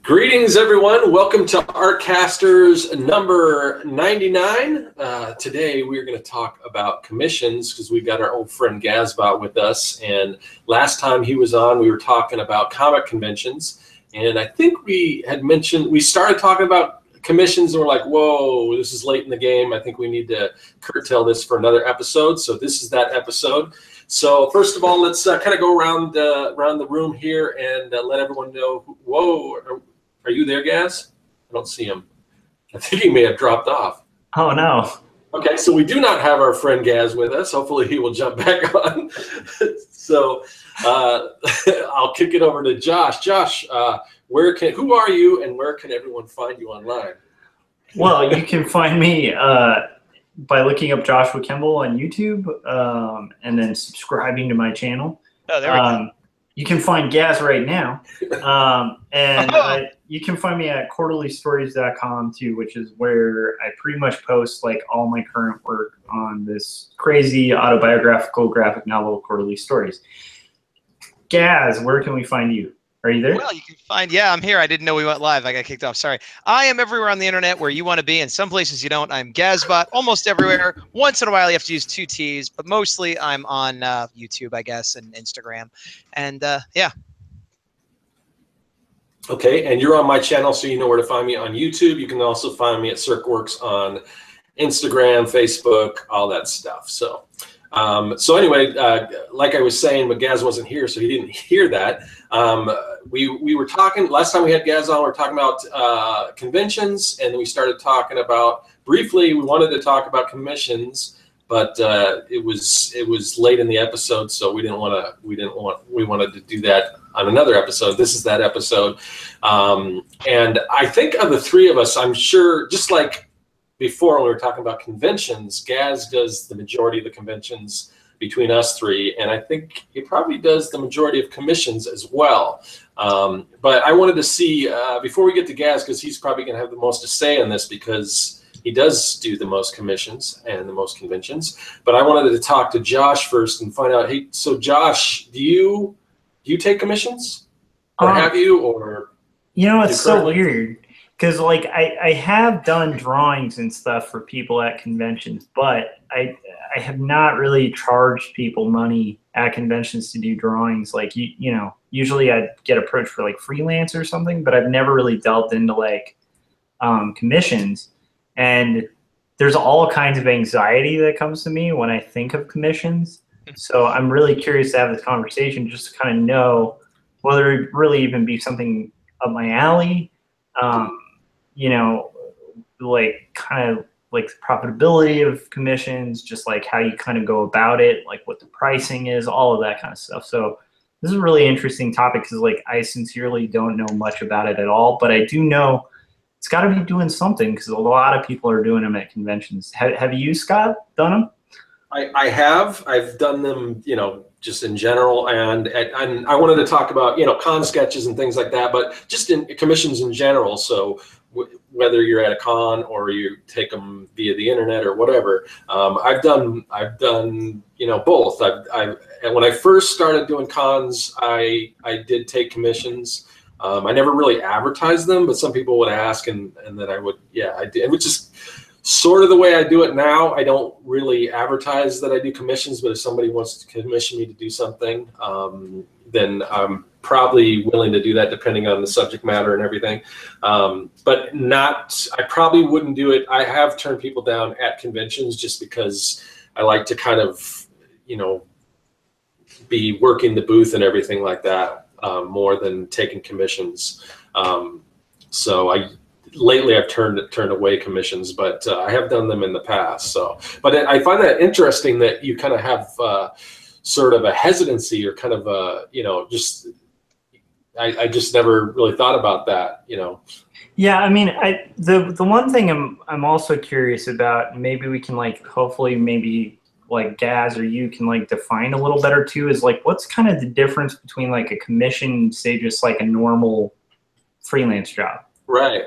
Greetings, everyone. Welcome to Artcasters number 99. Today, we're going to talk about commissions because we've got our old friend Gazbot with us. And last time he was on, we were talking about comic conventions. And I think we had mentioned, we started talking about commissions and we're like, whoa, this is late in the game. I think we need to curtail this for another episode. So this is that episode. So first of all, let's kind of go around the room here and let everyone know. Whoa, are you there, Gaz? I don't see him. I think he may have dropped off. Oh, no. Okay, so we do not have our friend Gaz with us. Hopefully he will jump back on. So I'll kick it over to Josh. Josh, who are you and where can everyone find you online? Well, you can find me by looking up Joshua Kemble on YouTube and then subscribing to my channel. Oh, there we go. You can find Gaz right now. You can find me at quarterlystories.com too, which is where I pretty much post like all my current work on this crazy autobiographical graphic novel, Quarterly Stories. Gaz, where can we find you? Are you there? Well, you can find, yeah, I'm here. I didn't know we went live. I got kicked off. Sorry. I am everywhere on the internet where you want to be, and some places you don't. I'm Gazbot, almost everywhere. Once in a while, you have to use 2 T's, but mostly I'm on YouTube, I guess, and Instagram. And yeah. Okay, and you're on my channel, so you know where to find me on YouTube. You can also find me at Serkworks on Instagram, Facebook, all that stuff. So anyway, like I was saying, but Gaz wasn't here, so he didn't hear that. We were talking, last time we had Gaz on, we were talking about conventions, and then we started talking about, briefly, we wanted to talk about commissions, but it was late in the episode, so we wanted to do that on another episode. This is that episode. And I think of the three of us, I'm sure, just like before when we were talking about conventions, Gaz does the majority of the conventions between us three, and I think he probably does the majority of commissions as well. But I wanted to see, before we get to Gaz, because he's probably going to have the most to say on this because he does do the most commissions and the most conventions. But I wanted to talk to Josh first and find out, hey, so Josh, do you take commissions? Or have you? Or you know, it's so weird. Because, like, I have done drawings and stuff for people at conventions, but I have not really charged people money at conventions to do drawings. Like, you know, usually I'd get approached for, like, freelance or something, but I've never really delved into, like, commissions. And there's all kinds of anxiety that comes to me when I think of commissions. So I'm really curious to have this conversation just to kind of know whether it really even be something up my alley. You know, like kind of like the profitability of commissions, just like how you kind of go about it, like what the pricing is, all of that kind of stuff. So this is a really interesting topic because like I sincerely don't know much about it at all, but I do know it's got to be doing something because a lot of people are doing them at conventions. Have you, Scott, done them? I have. I've done them, you know, just in general, and I wanted to talk about, you know, con sketches and things like that, but just in commissions in general. So whether you're at a con or you take them via the internet or whatever, I've done, you know, both. And when I first started doing cons, I did take commissions. I never really advertised them, but some people would ask, and then I would, yeah, I did, which is sort of the way I do it now. I don't really advertise that I do commissions, but if somebody wants to commission me to do something, then I'm probably willing to do that depending on the subject matter and everything. But I probably wouldn't do it. I have turned people down at conventions just because I like to kind of, you know, be working the booth and everything like that more than taking commissions. Lately, I've turned away commissions, but I have done them in the past. So, but I find that interesting that you kind of have sort of a hesitancy or kind of a, you know, just I just never really thought about that, you know. Yeah, I mean, the one thing I'm also curious about, maybe we can like hopefully maybe like Gaz or you can like define a little better too, is like what's kind of the difference between like a commission, say just like a normal freelance job. Right.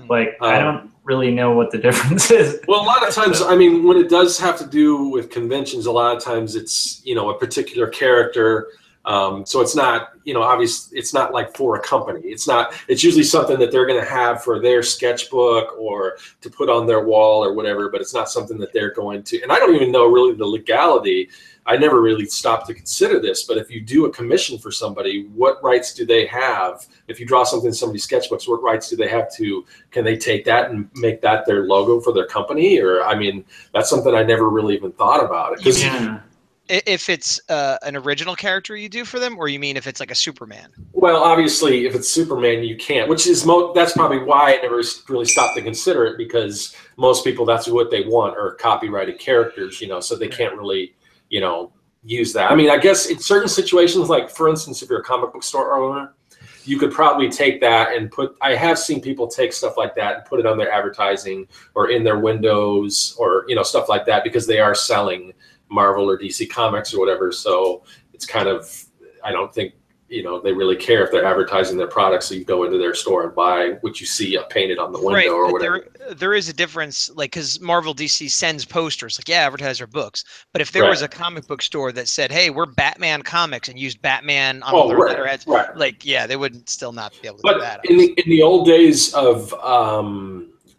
Like, I don't really know what the difference is. Well, a lot of times, I mean, when it does have to do with conventions, a lot of times it's, you know, a particular character So it's not, obviously it's not like for a company. It's usually something that they're going to have for their sketchbook or to put on their wall or whatever, but it's not something that they're going to, and I don't even know really the legality. I never really stopped to consider this, but if you do a commission for somebody, what rights do they have? If you draw something in somebody's sketchbooks, what rights do they have can they take that and make that their logo for their company? Or, I mean, that's something I never really even thought about. If it's an original character you do for them, or you mean if it's like a Superman? Well, obviously, if it's Superman, you can't, which is that's probably why I never really stopped to consider it, because most people, that's what they want, are copyrighted characters, so they can't really, use that. I mean, I guess in certain situations, like for instance, if you're a comic book store owner, you could probably take that and I have seen people take stuff like that and put it on their advertising or in their windows or, stuff like that, because they are selling Marvel or DC Comics or whatever. So it's kind of, I don't think, they really care if they're advertising their products. So you go into their store and buy what you see painted on the window or whatever. There is a difference, like, because Marvel DC sends posters, like, advertise their books. But if there was a comic book store that said, hey, we're Batman Comics, and used Batman on all their letterheads, like, they wouldn't still not be able to do that. In the old days of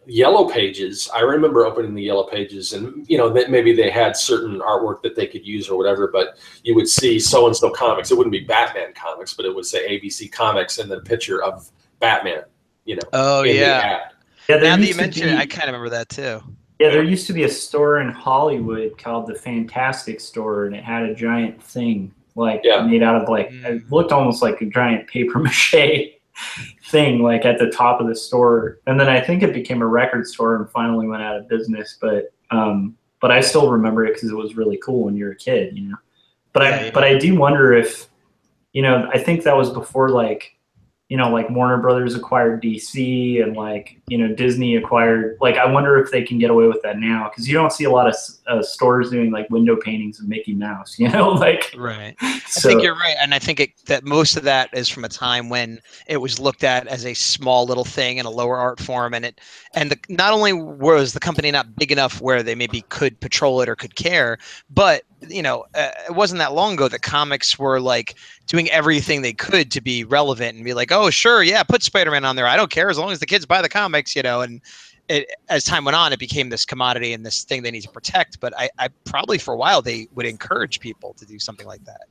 Yellow Pages, I remember opening the Yellow Pages, and maybe they had certain artwork that they could use or whatever, but you would see so-and-so comics. It wouldn't be Batman Comics, but it would say ABC Comics and then a picture of Batman, Oh, yeah. Yeah, now that you mention it, I kind of remember that too. Yeah, there used to be a store in Hollywood called the Fantastic Store, and it had a giant thing, made out of, it looked almost like a giant paper mache thing, like at the top of the store. And then I think it became a record store and finally went out of business, but I still remember it because it was really cool when you're a kid, but I do wonder if, I think that was before Warner Brothers acquired DC and Disney acquired, I wonder if they can get away with that now, because you don't see a lot of stores doing window paintings of Mickey Mouse, Right. So, I think you're right, and I think that most of that is from a time when it was looked at as a small little thing in a lower art form, not only was the company not big enough where they maybe could patrol it or could care, but it wasn't that long ago that comics were doing everything they could to be relevant and be like, oh, sure, yeah, put Spider-Man on there. I don't care as long as the kids buy the comics, and as time went on, it became this commodity and this thing they need to protect. But I probably for a while they would encourage people to do something like that.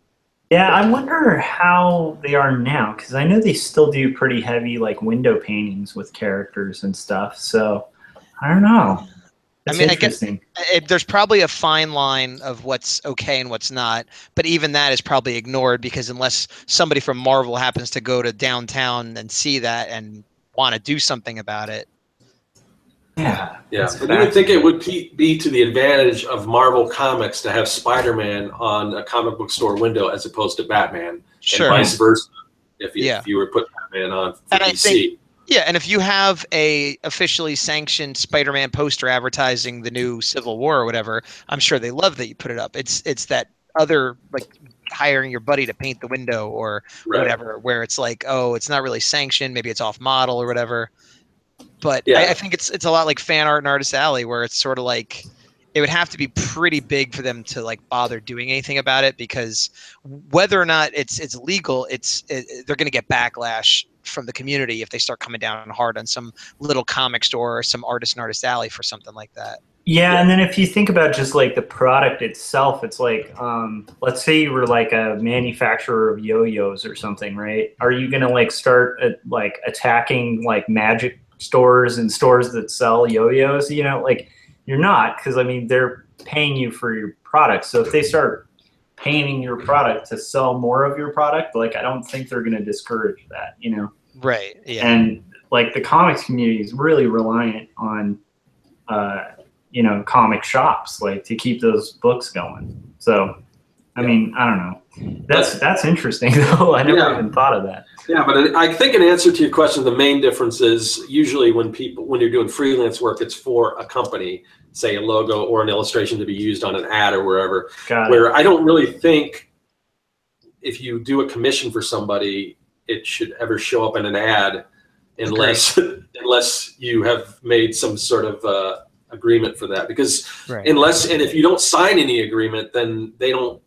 Yeah, I wonder how they are now, because I know they still do pretty heavy window paintings with characters and stuff. So I don't know. That's I guess there's probably a fine line of what's okay and what's not, but even that is probably ignored, because unless somebody from Marvel happens to go to downtown and see that and want to do something about it. Yeah. But you would think it would be to the advantage of Marvel Comics to have Spider-Man on a comic book store window as opposed to Batman, and vice versa, if you were put Batman on for DC. And if you have a officially sanctioned Spider-Man poster advertising the new Civil War or whatever, I'm sure they love that you put it up. It's that other, hiring your buddy to paint the window or whatever, where it's it's not really sanctioned, maybe it's off model or whatever. But I think it's a lot like fan art and Artist Alley, where it's sort of it would have to be pretty big for them to bother doing anything about it, because whether or not it's legal, they're going to get backlash from the community if they start coming down hard on some little comic store or some Artist and Artist Alley for something like that. Yeah, and then if you think about just the product itself, it's let's say you were a manufacturer of yo-yos or something, right? Are you going to start attacking magic stores and stores that sell yo-yos? You're not, because they're paying you for your product. So if they start painting your product to sell more of your product, I don't think they're going to discourage that, Right. Yeah. And the comics community is really reliant on comic shops to keep those books going. So I mean, I don't know. That's interesting though. I never even thought of that. Yeah, but I think in answer to your question, the main difference is usually when you're doing freelance work, it's for a company, say a logo or an illustration to be used on an ad or wherever. Where I don't really think if you do a commission for somebody, it should ever show up in an ad unless you have made some sort of agreement for that. Because and if you don't sign any agreement, then they don't.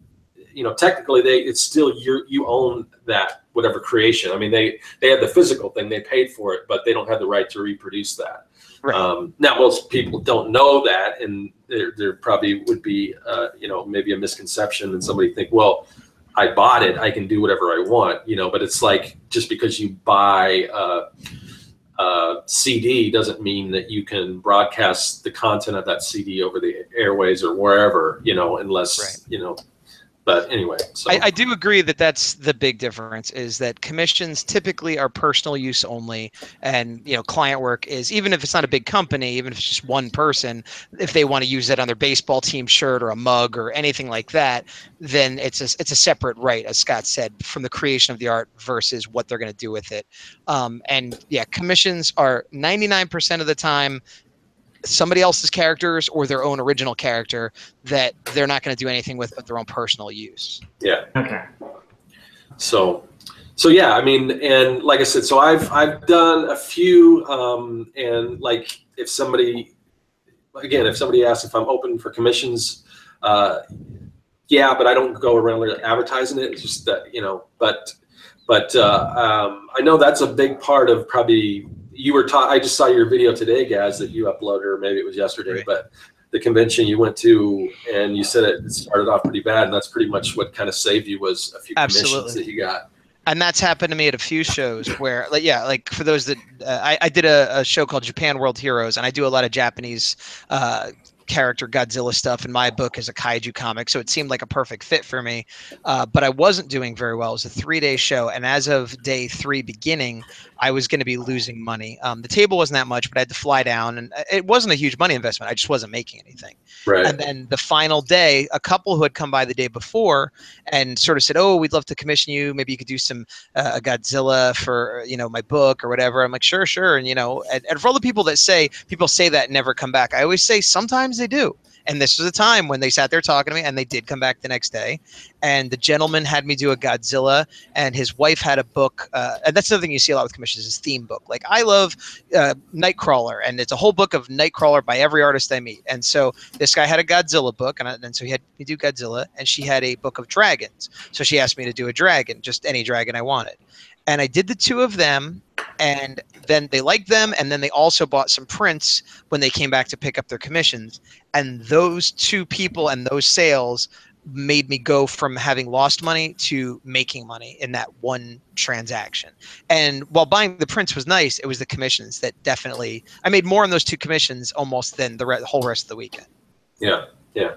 you know, technically it's still you own that whatever creation. I mean, they have the physical thing, they paid for it, but they don't have the right to reproduce that. Right. Now, most people don't know that, and there probably would be, you know, maybe a misconception, and somebody think, well, I bought it, I can do whatever I want, you know. But it's like, just because you buy a CD doesn't mean that you can broadcast the content of that CD over the airways or wherever, you know, unless, right, you know. But anyway, so I do agree that that's the big difference, is that commissions typically are personal use only, and, you know, client work is, even if it's not a big company, even if it's just one person, if they want to use it on their baseball team shirt or a mug or anything like that, then it's a separate right, as Scott said, from the creation of the art versus what they're going to do with it. And yeah, commissions are 99% of the time somebody else's characters or their own original character that they're not going to do anything with but their own personal use. Yeah. Okay. So yeah, I mean, and like I said, so I've done a few, and like, if somebody asks if I'm open for commissions, yeah, but I don't go around advertising it. It's just that, you know, but I know that's a big part of probably. You were taught. I just saw your video today, Gaz, that you uploaded, or maybe it was yesterday. Right. But the convention you went to, and you said it started off pretty bad, and that's pretty much what kind of saved you, was a few commissions that you got. And that's happened to me at a few shows where, like, yeah, like for those that I did a show called Japan World Heroes, and I do a lot of Japanese character Godzilla stuff, and my book is a kaiju comic, so it seemed like a perfect fit for me, but I wasn't doing very well. It was a 3-day show, and as of day 3 beginning, I was going to be losing money. The table wasn't that much, but I had to fly down, and it wasn't a huge money investment. I just wasn't making anything. Right. And then the final day, a couple who had come by the day before and sort of said, oh, we'd love to commission you, maybe you could do some Godzilla for, you know, my book or whatever. I'm like, sure. And, you know, and for all the people that say that and never come back, I always say sometimes they do. And this was a time when they sat there talking to me, and they did come back the next day. And the gentleman had me do a Godzilla, and his wife had a book. And that's another thing you see a lot with commissions, is theme book. Like, I love Nightcrawler, and it's a whole book of Nightcrawler by every artist I meet. And so this guy had a Godzilla book, and so he had me do Godzilla, and she had a book of dragons. So she asked me to do a dragon, just any dragon I wanted. And I did the 2 of them, and then they liked them, and then they also bought some prints when they came back to pick up their commissions. And those 2 people and those sales made me go from having lost money to making money in that one transaction. And while buying the prints was nice, it was the commissions that definitely, I made more on those 2 commissions almost than the whole rest of the weekend. Yeah. Yeah.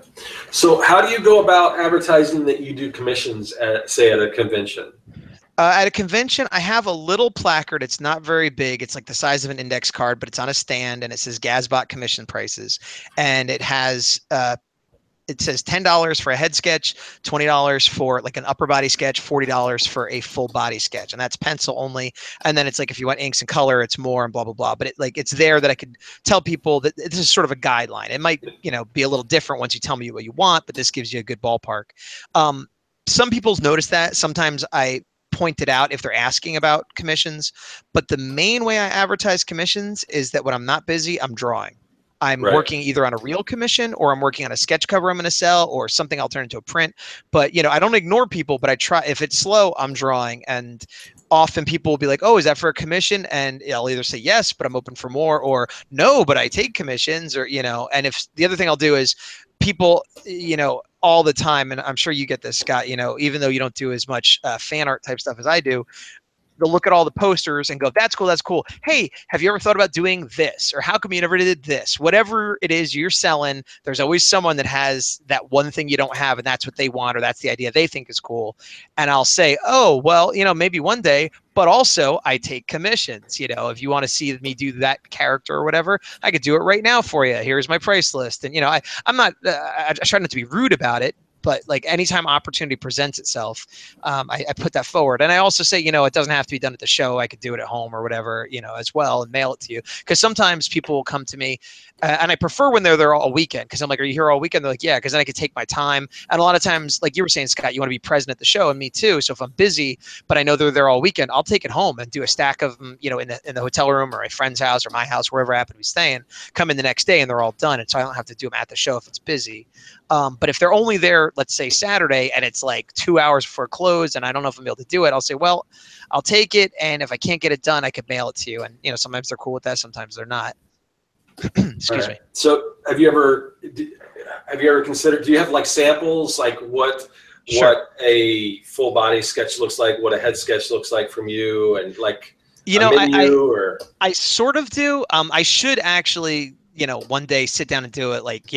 So how do you go about advertising that you do commissions at, say, at a convention? At a convention, I have a little placard. It's not very big. It's like the size of an index card, but it's on a stand, and it says Gazbot commission prices. And it has, it says $10 for a head sketch, $20 for like an upper body sketch, $40 for a full body sketch. And that's pencil only. And then it's like, if you want inks and color, it's more, and blah, blah, blah. But it's there that I could tell people that this is sort of a guideline. It might, you know, be a little different once you tell me what you want, but this gives you a good ballpark. Some people's notice that. Sometimes I point it out if they're asking about commissions, but the main way I advertise commissions is that when I'm not busy, I'm drawing. I'm working either on a real commission, or I'm working on a sketch cover I'm going to sell, or something I'll turn into a print. But, you know, I don't ignore people, but I try. If it's slow, I'm drawing. And often people will be like, oh, is that for a commission? And I'll either say yes, but I'm open for more, or no, but I take commissions, or, you know. And if the other thing I'll do is, people, you know, all the time, and I'm sure you get this, Scott, you know, even though you don't do as much fan art type stuff as I do, they'll look at all the posters and go, that's cool, that's cool. Hey, have you ever thought about doing this? Or how come you never did this? Whatever it is you're selling, there's always someone that has that one thing you don't have, and that's what they want, or that's the idea they think is cool. And I'll say, oh, well, you know, maybe one day, but also I take commissions. You know, if you want to see me do that character or whatever, I could do it right now for you. Here's my price list. And, you know, I'm not, I try not to be rude about it, but like anytime opportunity presents itself, I put that forward. And I also say, you know, it doesn't have to be done at the show. I could do it at home or whatever, you know, as well, and mail it to you. Because sometimes people will come to me, and I prefer when they're there all weekend, because I'm like, are you here all weekend? They're like, yeah, because then I could take my time. And a lot of times, like you were saying, Scott, you want to be present at the show, and me too. So if I'm busy, but I know they're there all weekend, I'll take it home and do a stack of them, you know, in the hotel room, or a friend's house, or my house, wherever I happen to be staying, come in the next day, and they're all done. And so I don't have to do them at the show if it's busy. But if they're only there, let's say Saturday, and it's like 2 hours before close, and I don't know if I'm able to do it, I'll say, well, I'll take it, and if I can't get it done, I could mail it to you. And sometimes they're cool with that, sometimes they're not. Excuse me. So have you ever considered? Do you have like samples, like what a full body sketch looks like, what a head sketch looks like from you, and like I sort of do. I should actually, one day sit down and do it, like,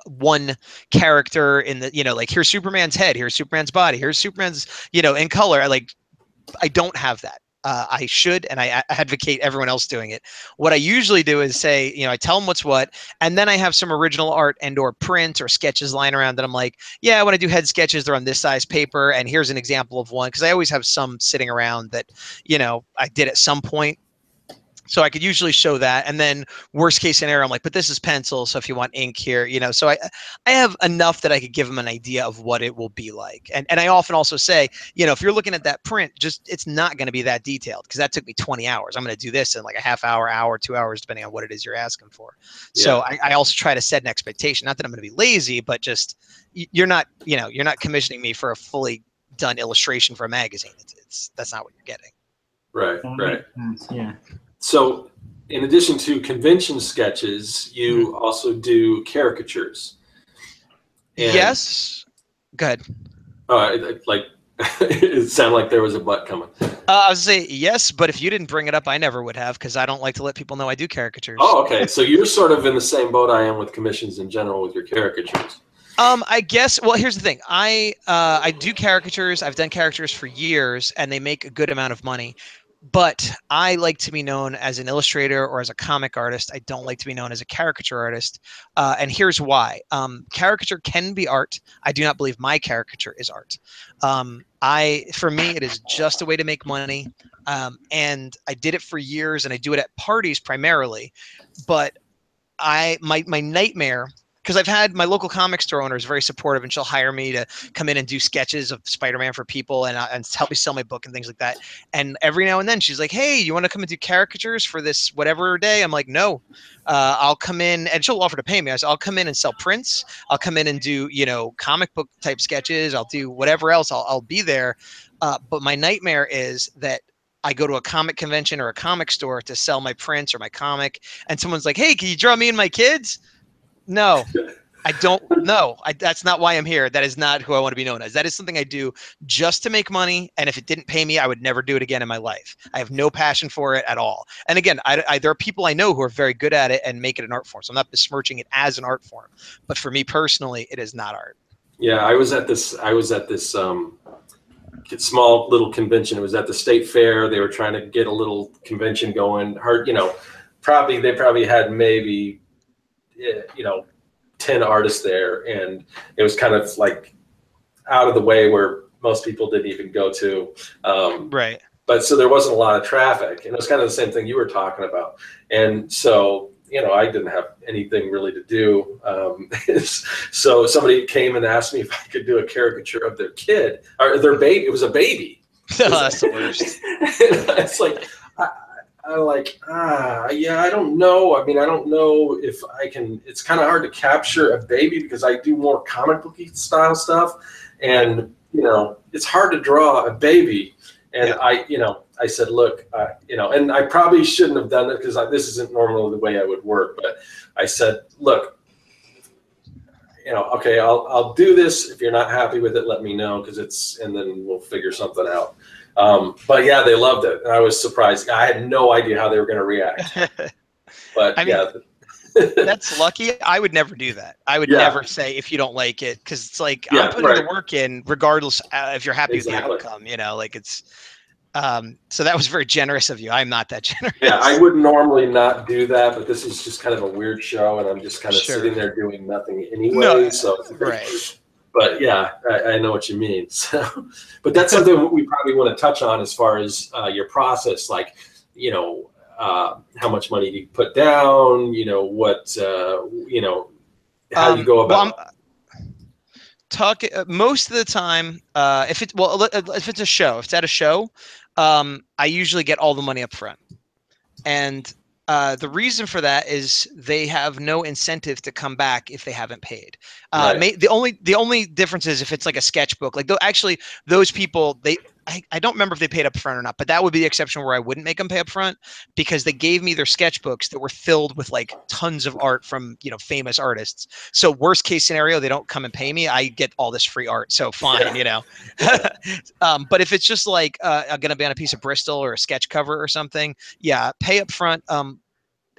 one character in the, like, here's Superman's head, here's Superman's body, here's Superman's, in color. I don't have that. I should, and I advocate everyone else doing it. What I usually do is say, I tell them what's what, and then I have some original art and or print or sketches lying around that I'm like, yeah, when I do head sketches, they're on this size paper, and here's an example of one, because I always have some sitting around that, I did at some point. So I could usually show that, and then worst case scenario, I'm like, but this is pencil, so if you want ink here, so I have enough that I could give them an idea of what it will be like. And I often also say, if you're looking at that print, it's not going to be that detailed, because that took me 20 hours. I'm going to do this in like a half hour, 2 hours, depending on what it is you're asking for. Yeah. So I also try to set an expectation, not that I'm going to be lazy, but just you're not commissioning me for a fully done illustration for a magazine. That's not what you're getting. Right. Yeah. So in addition to convention sketches, you also do caricatures. And, yes. Go ahead. It sounded like there was a butt coming. I was going to say yes, but if you didn't bring it up, I never would have, because I don't like to let people know I do caricatures. Oh, okay. So you're sort of in the same boat I am with commissions in general with your caricatures. I guess, well, here's the thing. I do caricatures. I've done caricatures for years, and they make a good amount of money. But I like to be known as an illustrator or as a comic artist. I don't like to be known as a caricature artist. And here's why. Caricature can be art. I do not believe my caricature is art. For me, it is just a way to make money. And I did it for years, and I do it at parties primarily. But my nightmare, because I've had my local comic store owner is very supportive, and she'll hire me to come in and do sketches of Spider-Man for people and help me sell my book and things like that. And every now and then she's like, hey, you want to come and do caricatures for this whatever day? I'm like, no, I'll come in, and she'll offer to pay me. I'll come in and sell prints. I'll come in and do, comic book type sketches. I'll do whatever else. I'll be there. But my nightmare is that I go to a comic convention or a comic store to sell my prints or my comic, and someone's like, hey, can you draw me and my kids? No, I don't know. That's not why I'm here. That is not who I want to be known as. That is something I do just to make money. And if it didn't pay me, I would never do it again in my life. I have no passion for it at all. And again, there are people I know who are very good at it and make it an art form. So I'm not besmirching it as an art form. But for me personally, it is not art. Yeah, I was at this small little convention. It was at the state fair. They were trying to get a little convention going. They probably had maybe 10 artists there, and it was kind of like out of the way where most people didn't even go to. Right. But so there wasn't a lot of traffic, and it was kind of the same thing you were talking about. And so, I didn't have anything really to do. So somebody came and asked me if I could do a caricature of their kid or their baby. It was a baby. That's the worst. It's like, yeah, I don't know. I mean, I don't know if I can. It's kind of hard to capture a baby because I do more comic booky style stuff, and it's hard to draw a baby. And yeah. I said, look, and I probably shouldn't have done it because this isn't normally the way I would work. But I said, look, okay, I'll do this. If you're not happy with it, let me know, and then we'll figure something out. But yeah, they loved it, and I was surprised. I had no idea how they were going to react. But that's lucky. I would never do that. I would never say if you don't like it, because it's like I'm putting the work in, regardless if you're happy with the outcome. It's. So that was very generous of you. I'm not that generous. Yeah, I would normally not do that, but this is just kind of a weird show, and I'm just kind of sitting there doing nothing anyway. No, so right. But yeah, I know what you mean. So, but that's something we probably want to touch on as far as your process, like, how much money you put down, what, how you go about. Most of the time, if it's a show, if it's at a show, I usually get all the money up front. And The reason for that is they have no incentive to come back if they haven't paid. Right. The only difference is if it's like a sketchbook. Like actually, those people I don't remember if they paid up front or not, but that would be the exception where I wouldn't make them pay up front, because they gave me their sketchbooks that were filled with like tons of art from, you know, famous artists. So worst case scenario, they don't come and pay me. I get all this free art. So fine, you know. But if it's just like going to be on a piece of Bristol or a sketch cover or something, yeah, pay up front.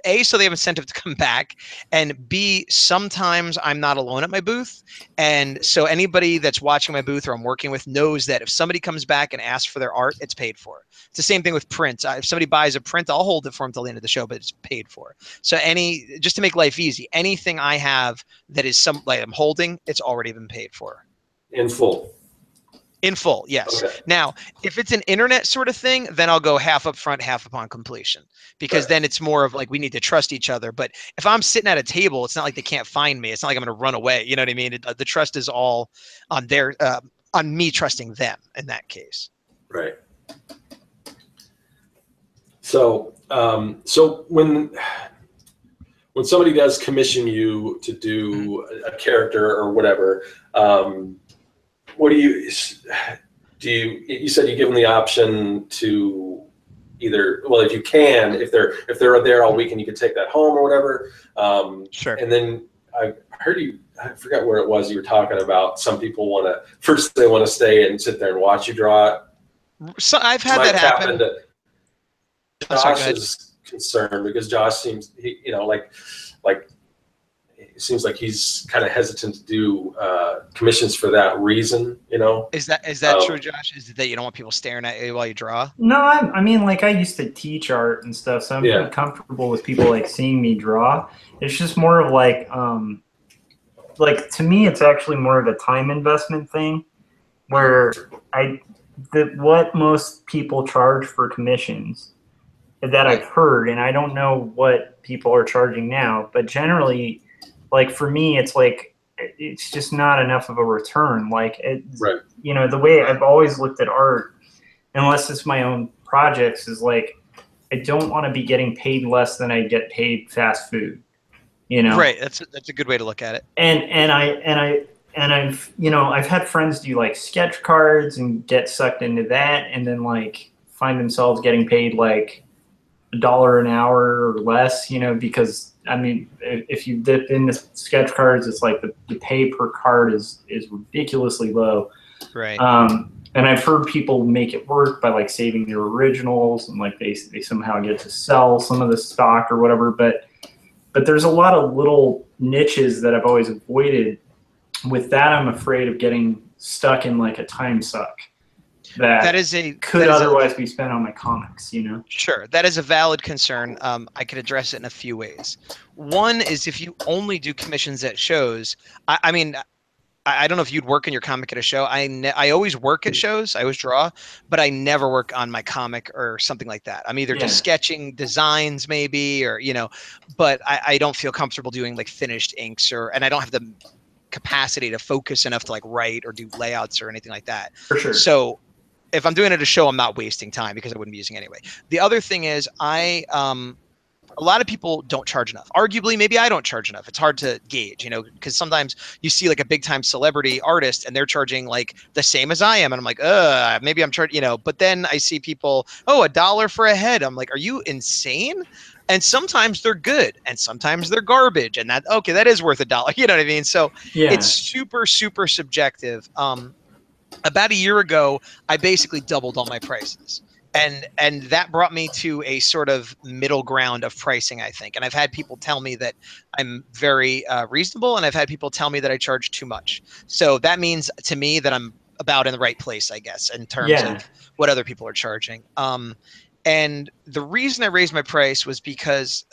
A, so they have incentive to come back, and B, sometimes I'm not alone at my booth. And so anybody that's watching my booth or I'm working with knows that if somebody comes back and asks for their art, it's paid for. It's the same thing with prints. If somebody buys a print, I'll hold it for them till the end of the show, but it's paid for. So just to make life easy, anything I have that is like I'm holding, it's already been paid for. In full. In full, yes. Okay. Now, if it's an internet sort of thing, then I'll go half up front, half upon completion, because then it's more of like we need to trust each other. But if I'm sitting at a table, it's not like they can't find me. It's not like I'm going to run away. You know what I mean? The trust is all on on me trusting them in that case. Right. So, so when somebody does commission you to do a character or whatever, what you said you give them the option to either, well, if you can, if they're there all week and you can take that home or whatever. Sure. And then I heard I forgot where it was you were talking about. Some people they want to stay and sit there and watch you draw it. So I've had that happen. Josh is concerned because Josh seems, it seems like he's kind of hesitant to do commissions for that reason, you know? Is that true, Josh? Is it that you don't want people staring at you while you draw? No, I mean, like, I used to teach art and stuff, so I'm pretty comfortable with people like seeing me draw. It's just more of like to me, it's actually more of a time investment thing, where what most people charge for commissions that I've heard, and I don't know what people are charging now, but generally, like, for me, it's like, it's just not enough of a return. Like, you know, the way I've always looked at art, unless it's my own projects, is like, I don't want to be getting paid less than I get paid fast food, you know? Right. That's a good way to look at it. And I've, you know, I've had friends do like sketch cards and get sucked into that, and then like find themselves getting paid like $1 an hour or less, you know, because I mean, if you dip into sketch cards, it's like the pay per card is ridiculously low. Right. And I've heard people make it work by like saving their originals, and like they somehow get to sell some of the stock or whatever. But there's a lot of little niches that I've always avoided. With that, I'm afraid of getting stuck in like a time suck that could otherwise be spent on my comics, you know? Sure. That is a valid concern. I could address it in a few ways. One is if you only do commissions at shows, I mean, I don't know if you'd work in your comic at a show. I always work at shows. I always draw, but I never work on my comic or something like that. I'm either just sketching designs maybe, or, you know, but I don't feel comfortable doing like finished inks, and I don't have the capacity to focus enough to like write or do layouts or anything like that. For sure. So if I'm doing it at a show, I'm not wasting time because I wouldn't be using it anyway. The other thing is a lot of people don't charge enough. Arguably, maybe I don't charge enough. It's hard to gauge, you know, because sometimes you see like a big time celebrity artist and they're charging like the same as I am. And I'm like, maybe I'm charging, you know, but then I see people, $1 for a head. I'm like, are you insane? And sometimes they're good and sometimes they're garbage, and that is worth $1. You know what I mean? So it's super, super subjective. About a year ago, I basically doubled all my prices. And that brought me to a sort of middle ground of pricing, I think. And I've had people tell me that I'm very reasonable, and I've had people tell me that I charge too much. So that means to me that I'm about in the right place, I guess, in terms of what other people are charging. And the reason I raised my price was because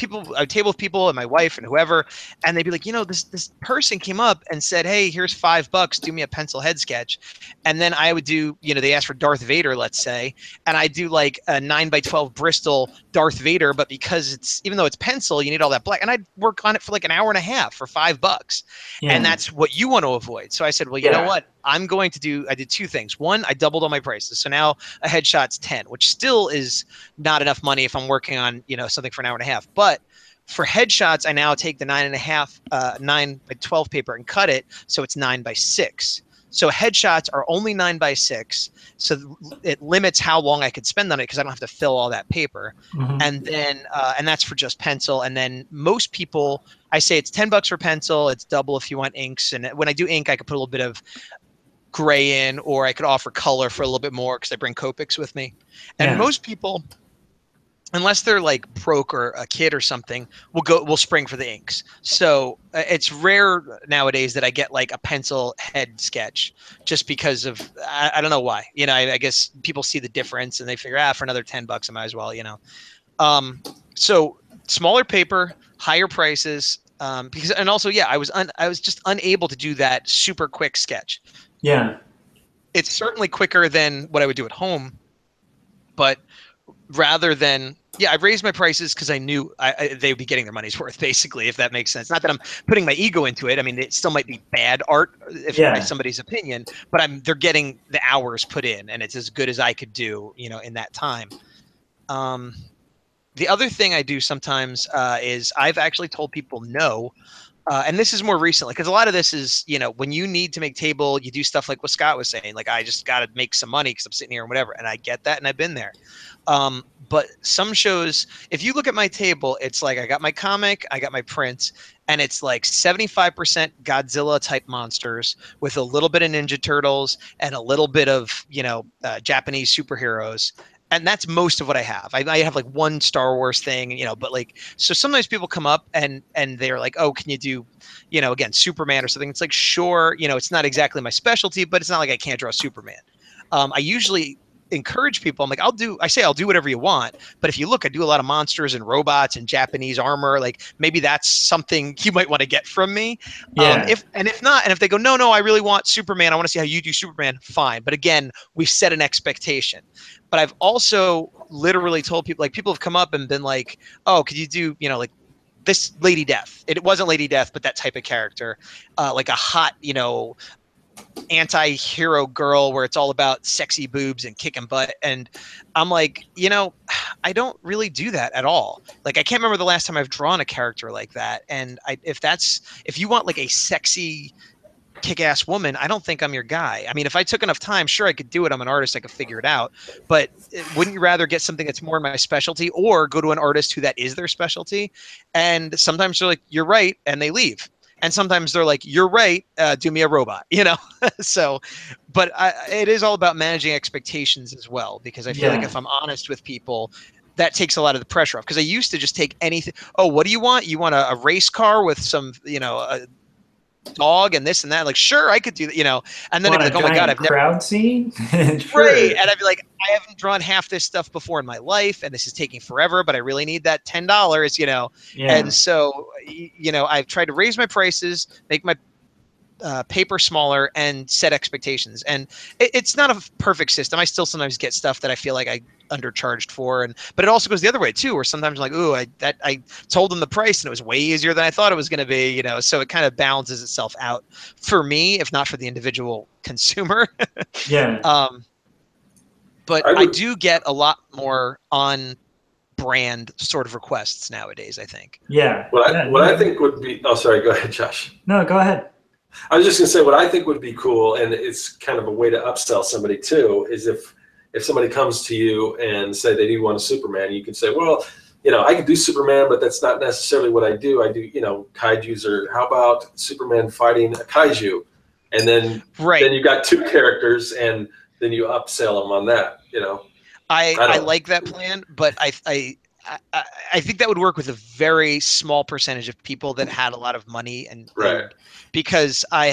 I would table with people and my wife and whoever, and they'd be like, this person came up and said, hey, here's $5, do me a pencil head sketch. And then I would do, they asked for Darth Vader, let's say, and I do like a 9x12 Bristol Darth Vader, but because even though it's pencil, you need all that black, and I'd work on it for like an hour and a half for $5. Yeah. And that's what you want to avoid. So I said, well, you know what? I did two things. One, I doubled all my prices. So now a headshot's 10, which still is not enough money if I'm working on, something for an hour and a half. But for headshots, I now take the 9x12 paper and cut it so it's 9x6. So headshots are only 9x6. So it limits how long I could spend on it because I don't have to fill all that paper. Mm-hmm. And then, and that's for just pencil. And then most people, I say it's $10 for pencil. It's double if you want inks. And when I do ink, I could put a little bit of gray in, or I could offer color for a little bit more because I bring Copics with me. And most people, unless they're like broke or a kid or something, will spring for the inks. So it's rare nowadays that I get like a pencil head sketch, just because of I don't know why. I guess people see the difference and they figure, for another $10 I might as well. So smaller paper, higher prices, because, and also I was just unable to do that super quick sketch. Yeah, it's certainly quicker than what I would do at home, but rather than I raised my prices because I knew they would be getting their money's worth, basically, if that makes sense. Not that I'm putting my ego into it. I mean, it still might be bad art by somebody's opinion, but they're getting the hours put in, and it's as good as I could do, in that time. The other thing I do sometimes is I've actually told people no. And this is more recently, because a lot of this is, when you need to make table, you do stuff like what Scott was saying, like, I just got to make some money because I'm sitting here and whatever. And I get that, and I've been there. But some shows, if you look at my table, it's like I got my comic, I got my prints, and it's like 75% Godzilla type monsters with a little bit of Ninja Turtles and a little bit of, Japanese superheroes. And that's most of what I have. I have like one Star Wars thing, but like, so sometimes people come up and they're like, oh, can you do, again, Superman or something? It's like, sure, it's not exactly my specialty, but it's not like I can't draw Superman. I usually encourage people. I'm like, I'll do whatever you want. But if you look, I do a lot of monsters and robots and Japanese armor. Like, maybe that's something you might want to get from me. Yeah. If not, and if they go, no, I really want Superman, I want to see how you do Superman, fine. But again, we've set an expectation. But I've also literally told people, like, people have come up and been like, oh, could you do, like this Lady Death? It wasn't Lady Death, but that type of character, like a hot, anti-hero girl where it's all about sexy boobs and kicking butt. And I'm like, I don't really do that at all. Like, I can't remember the last time I've drawn a character like that. And if you want like a sexy kick-ass woman, I don't think I'm your guy. I mean, if I took enough time, sure, I could do it. I'm an artist, I could figure it out. But wouldn't you rather get something that's more my specialty, or go to an artist who that is their specialty? And sometimes they're like, you're right, and they leave. And sometimes they're like, you're right, do me a robot, So, but it is all about managing expectations as well, because I feel like if I'm honest with people, that takes a lot of the pressure off. Because I used to just take anything. Oh, what do you want? You want a race car with some, a dog and this and that? Like, sure, I could do that, and then I'd be like, oh my God, I've never crowd scene. Sure. Right. And I'd be like, I haven't drawn half this stuff before in my life, and this is taking forever, but I really need that $10, And so, I've tried to raise my prices, make my paper smaller, and set expectations. And it's not a perfect system. I still sometimes get stuff that I feel like I undercharged for, but it also goes the other way too, where sometimes I'm like, ooh, I told them the price and it was way easier than I thought it was going to be, so it kind of balances itself out for me, if not for the individual consumer. But I do get a lot more on brand sort of requests nowadays, I think. What I think would be, oh, sorry, go ahead, Josh. No, go ahead. I was just going to say, what I think would be cool, and it's kind of a way to upsell somebody too, is if somebody comes to you and say they do want a Superman, you can say, well, I can do Superman, but that's not necessarily what I do. I do, kaijus, or how about Superman fighting a kaiju? And then, then you got two characters, and then you upsell them on that, I like that plan, but I think that would work with a very small percentage of people that had a lot of money, and because I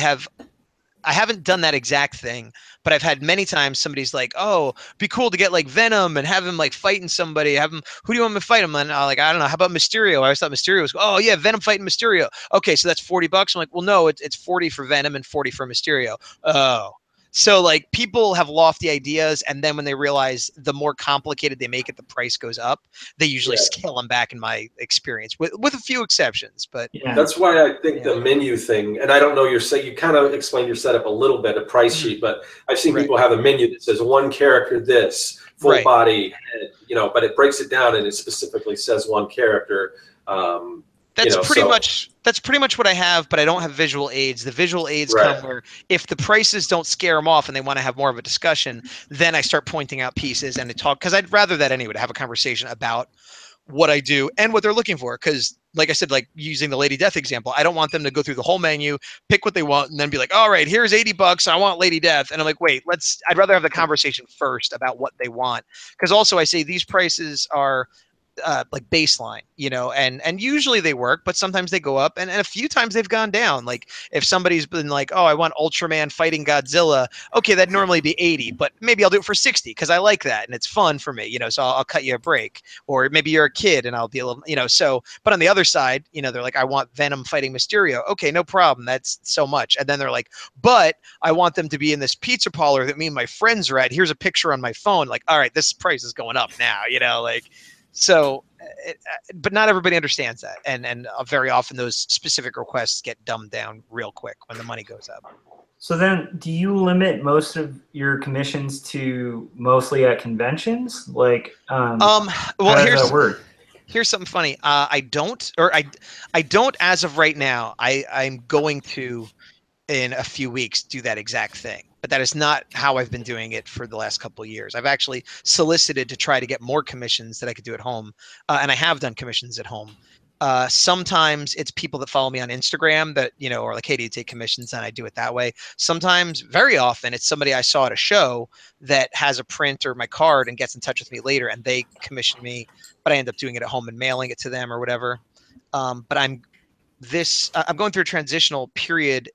I haven't done that exact thing, but I've had many times somebody's like, "Oh, be cool to get like Venom and have him like fighting somebody. Have him. Who do you want me to fight him?" And I'm like, "I don't know. How about Mysterio?" I always thought Mysterio was. Oh yeah, Venom fighting Mysterio. Okay, so that's $40. I'm like, well, no, it's 40 for Venom and 40 for Mysterio. Oh. So like people have lofty ideas, and then when they realize the more complicated they make it, the price goes up. They usually scale them back, in my experience, with a few exceptions. But that's why I think the menu thing, and I don't know you kind of explained your setup a little bit, a price sheet, but I've seen people have a menu that says one character this, full body, you know, but it breaks it down and it specifically says one character. That's pretty much what I have, but I don't have visual aids. The visual aids come where if the prices don't scare them off and they want to have more of a discussion, then I start pointing out pieces and to talk, because I'd rather that anyway, to have a conversation about what I do and what they're looking for. Because like I said, like using the Lady Death example, I don't want them to go through the whole menu, pick what they want, and then be like, all right, here's $80. I want Lady Death. And I'm like, wait, I'd rather have the conversation first about what they want. Because also I say these prices are like baseline, you know, and usually they work, but sometimes they go up, and a few times they've gone down. Like if somebody's been like, oh, I want Ultraman fighting Godzilla, okay, that'd normally be 80, but maybe I'll do it for 60 because I like that and it's fun for me, you know, so I'll cut you a break. Or maybe you're a kid and I'll be a little, you know, so. But on the other side, you know, they're like, I want Venom fighting Mysterio. Okay, no problem, that's so much. And then they're like, but I want them to be in this pizza parlor that me and my friends are at. Here's a picture on my phone. Like, all right, this price is going up now, you know, like. So, but not everybody understands that, and very often those specific requests get dumbed down real quick when the money goes up. So then, do you limit most of your commissions to mostly at conventions? Like, well, how does that work? Here's something funny. I don't as of right now. I'm going to, in a few weeks, do that exact thing. But that is not how I've been doing it for the last couple of years. I've actually solicited to try to get more commissions that I could do at home. And I have done commissions at home. Sometimes it's people that follow me on Instagram that, you know, are like, hey, do you take commissions? And I do it that way. Sometimes, very often, it's somebody I saw at a show that has a print or my card and gets in touch with me later and they commission me, but I end up doing it at home and mailing it to them or whatever. But I'm going through a transitional period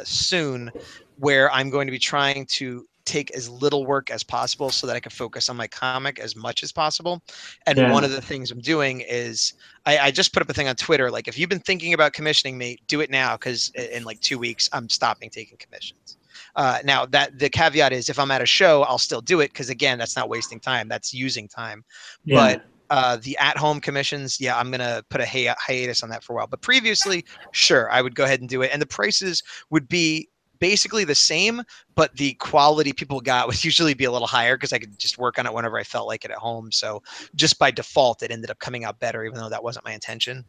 soon where I'm going to be trying to take as little work as possible so that I can focus on my comic as much as possible. And one of the things I'm doing is I just put up a thing on Twitter, like, if you've been thinking about commissioning me, do it now, because in like 2 weeks, I'm stopping taking commissions. Now, that the caveat is if I'm at a show, I'll still do it because, again, that's not wasting time. That's using time. But the at-home commissions, I'm going to put a hiatus on that for a while. But previously, sure, I would go ahead and do it. And the prices would be basically the same, but the quality people got would usually be a little higher because I could just work on it whenever I felt like it at home. So just by default, it ended up coming out better, even though that wasn't my intention.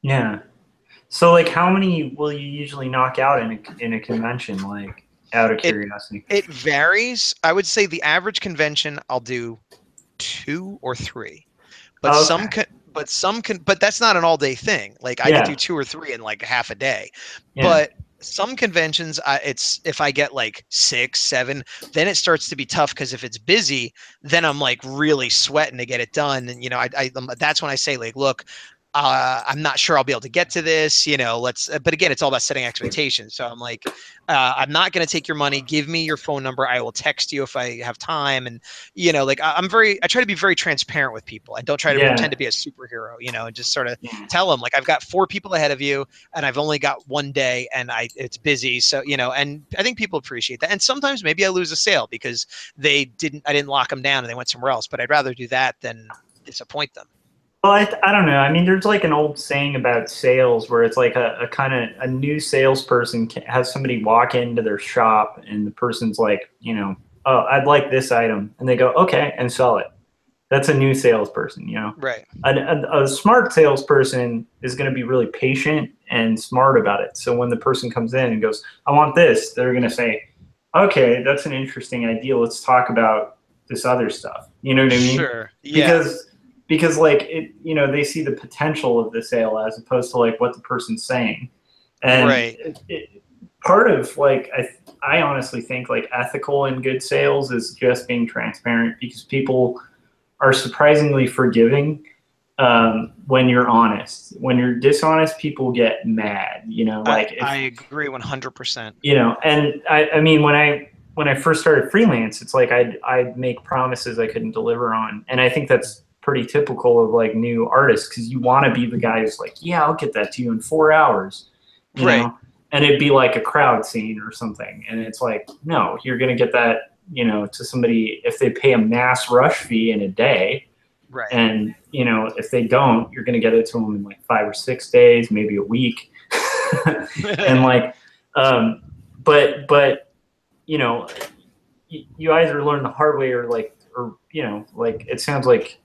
Yeah. So like, how many will you usually knock out in a convention? Like, out of curiosity. It varies. I would say the average convention I'll do 2 or 3, but but that's not an all day thing. Like I could do 2 or 3 in like half a day, but some conventions, it's if I get like 6, 7, then it starts to be tough because if it's busy, then I'm like really sweating to get it done. And, you know, that's when I say, like, look, I'm not sure I'll be able to get to this, you know, but again, it's all about setting expectations. So I'm like, I'm not going to take your money. Give me your phone number. I will text you if I have time. And, you know, like I try to be very transparent with people. I don't try to pretend to be a superhero, you know, and just sort of tell them, like, I've got 4 people ahead of you and I've only got 1 day and it's busy. So, you know, and I think people appreciate that. And sometimes maybe I lose a sale because I didn't lock them down and they went somewhere else, but I'd rather do that than disappoint them. Well, I don't know. I mean, there's like an old saying about sales where it's like a kind of a new salesperson has somebody walk into their shop and the person's like, you know, oh, I'd like this item. And they go, okay, and sell it. That's a new salesperson, you know? Right. A smart salesperson is going to be really patient and smart about it. So when the person comes in and goes, I want this, they're going to say, okay, that's an interesting idea. Let's talk about this other stuff. You know what I mean? Sure. Yeah. Because like it, you know, they see the potential of the sale as opposed to like what the person's saying. And part of like, I honestly think like ethical and good sales is just being transparent because people are surprisingly forgiving when you're honest. When you're dishonest, people get mad, you know, like I agree 100%. You know, and I mean, when I first started freelance, it's like I'd make promises I couldn't deliver on. And I think that's pretty typical of like new artists, because you want to be the guy who's like, yeah, I'll get that to you in 4 hours, you know? And it'd be like a crowd scene or something. And it's like, no, you're going to get that, you know, to somebody if they pay a mass rush fee in a day. Right. And, you know, if they don't, you're going to get it to them in like 5 or 6 days, maybe a week. And like, but, you know, you either learn the hard way or you know, like, it sounds like,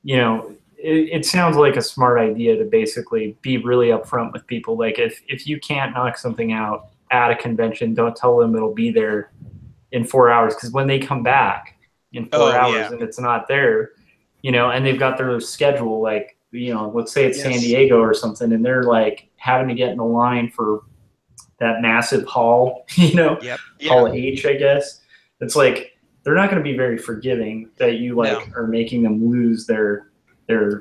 you know, it sounds like a smart idea to basically be really upfront with people. Like if you can't knock something out at a convention, don't tell them it'll be there in 4 hours. Cause when they come back in 4 hours and it's not there, you know, and they've got their schedule, like, you know, let's say it's San Diego or something, and they're like having to get in the line for that massive hall, you know, Hall H, I guess. It's like, they're not going to be very forgiving that you like are making them lose their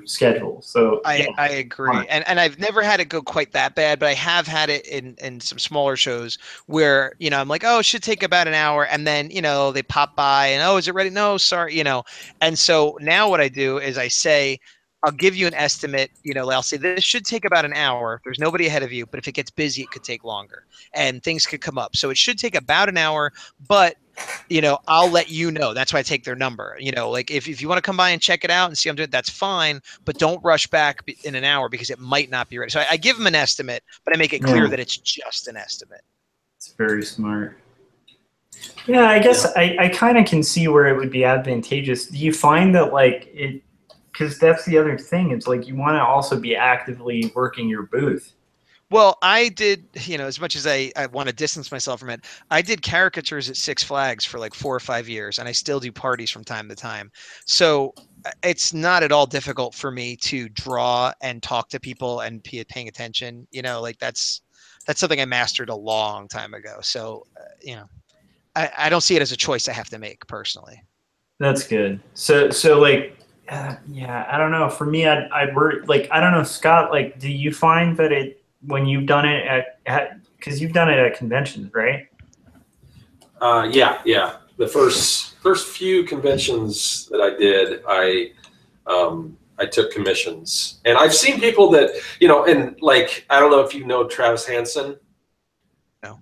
schedule. So I agree. And I've never had it go quite that bad, but I have had it in some smaller shows where, you know, I'm like, oh, it should take about an hour. And then, you know, they pop by and, oh, is it ready? No, sorry, you know. And so now what I do is I say, I'll give you an estimate, you know, I'll say this should take about an hour. There's nobody ahead of you, but if it gets busy, it could take longer and things could come up. So it should take about an hour, but you know, I'll let you know. That's why I take their number. You know, like if you want to come by and check it out and see I'm doing it, that's fine. But don't rush back in an hour because it might not be ready. So I give them an estimate, but I make it clear that it's just an estimate. It's very smart. Yeah, I guess I kind of can see where it would be advantageous. Do you find that like it, because that's the other thing. It's like you want to also be actively working your booth. Well, I did, you know, as much as I want to distance myself from it, I did caricatures at Six Flags for like 4 or 5 years, and I still do parties from time to time. So it's not at all difficult for me to draw and talk to people and paying attention. You know, like that's something I mastered a long time ago. So, you know, I don't see it as a choice I have to make personally. That's good. So like, yeah, I don't know. For me, I'd work, like, I don't know, Scott, like, do you find that when you've done it because you've done it at conventions, right? Yeah. The first few conventions that I did, I took commissions, and I've seen people that, you know, and like, I don't know if you know Travis Hansen. No.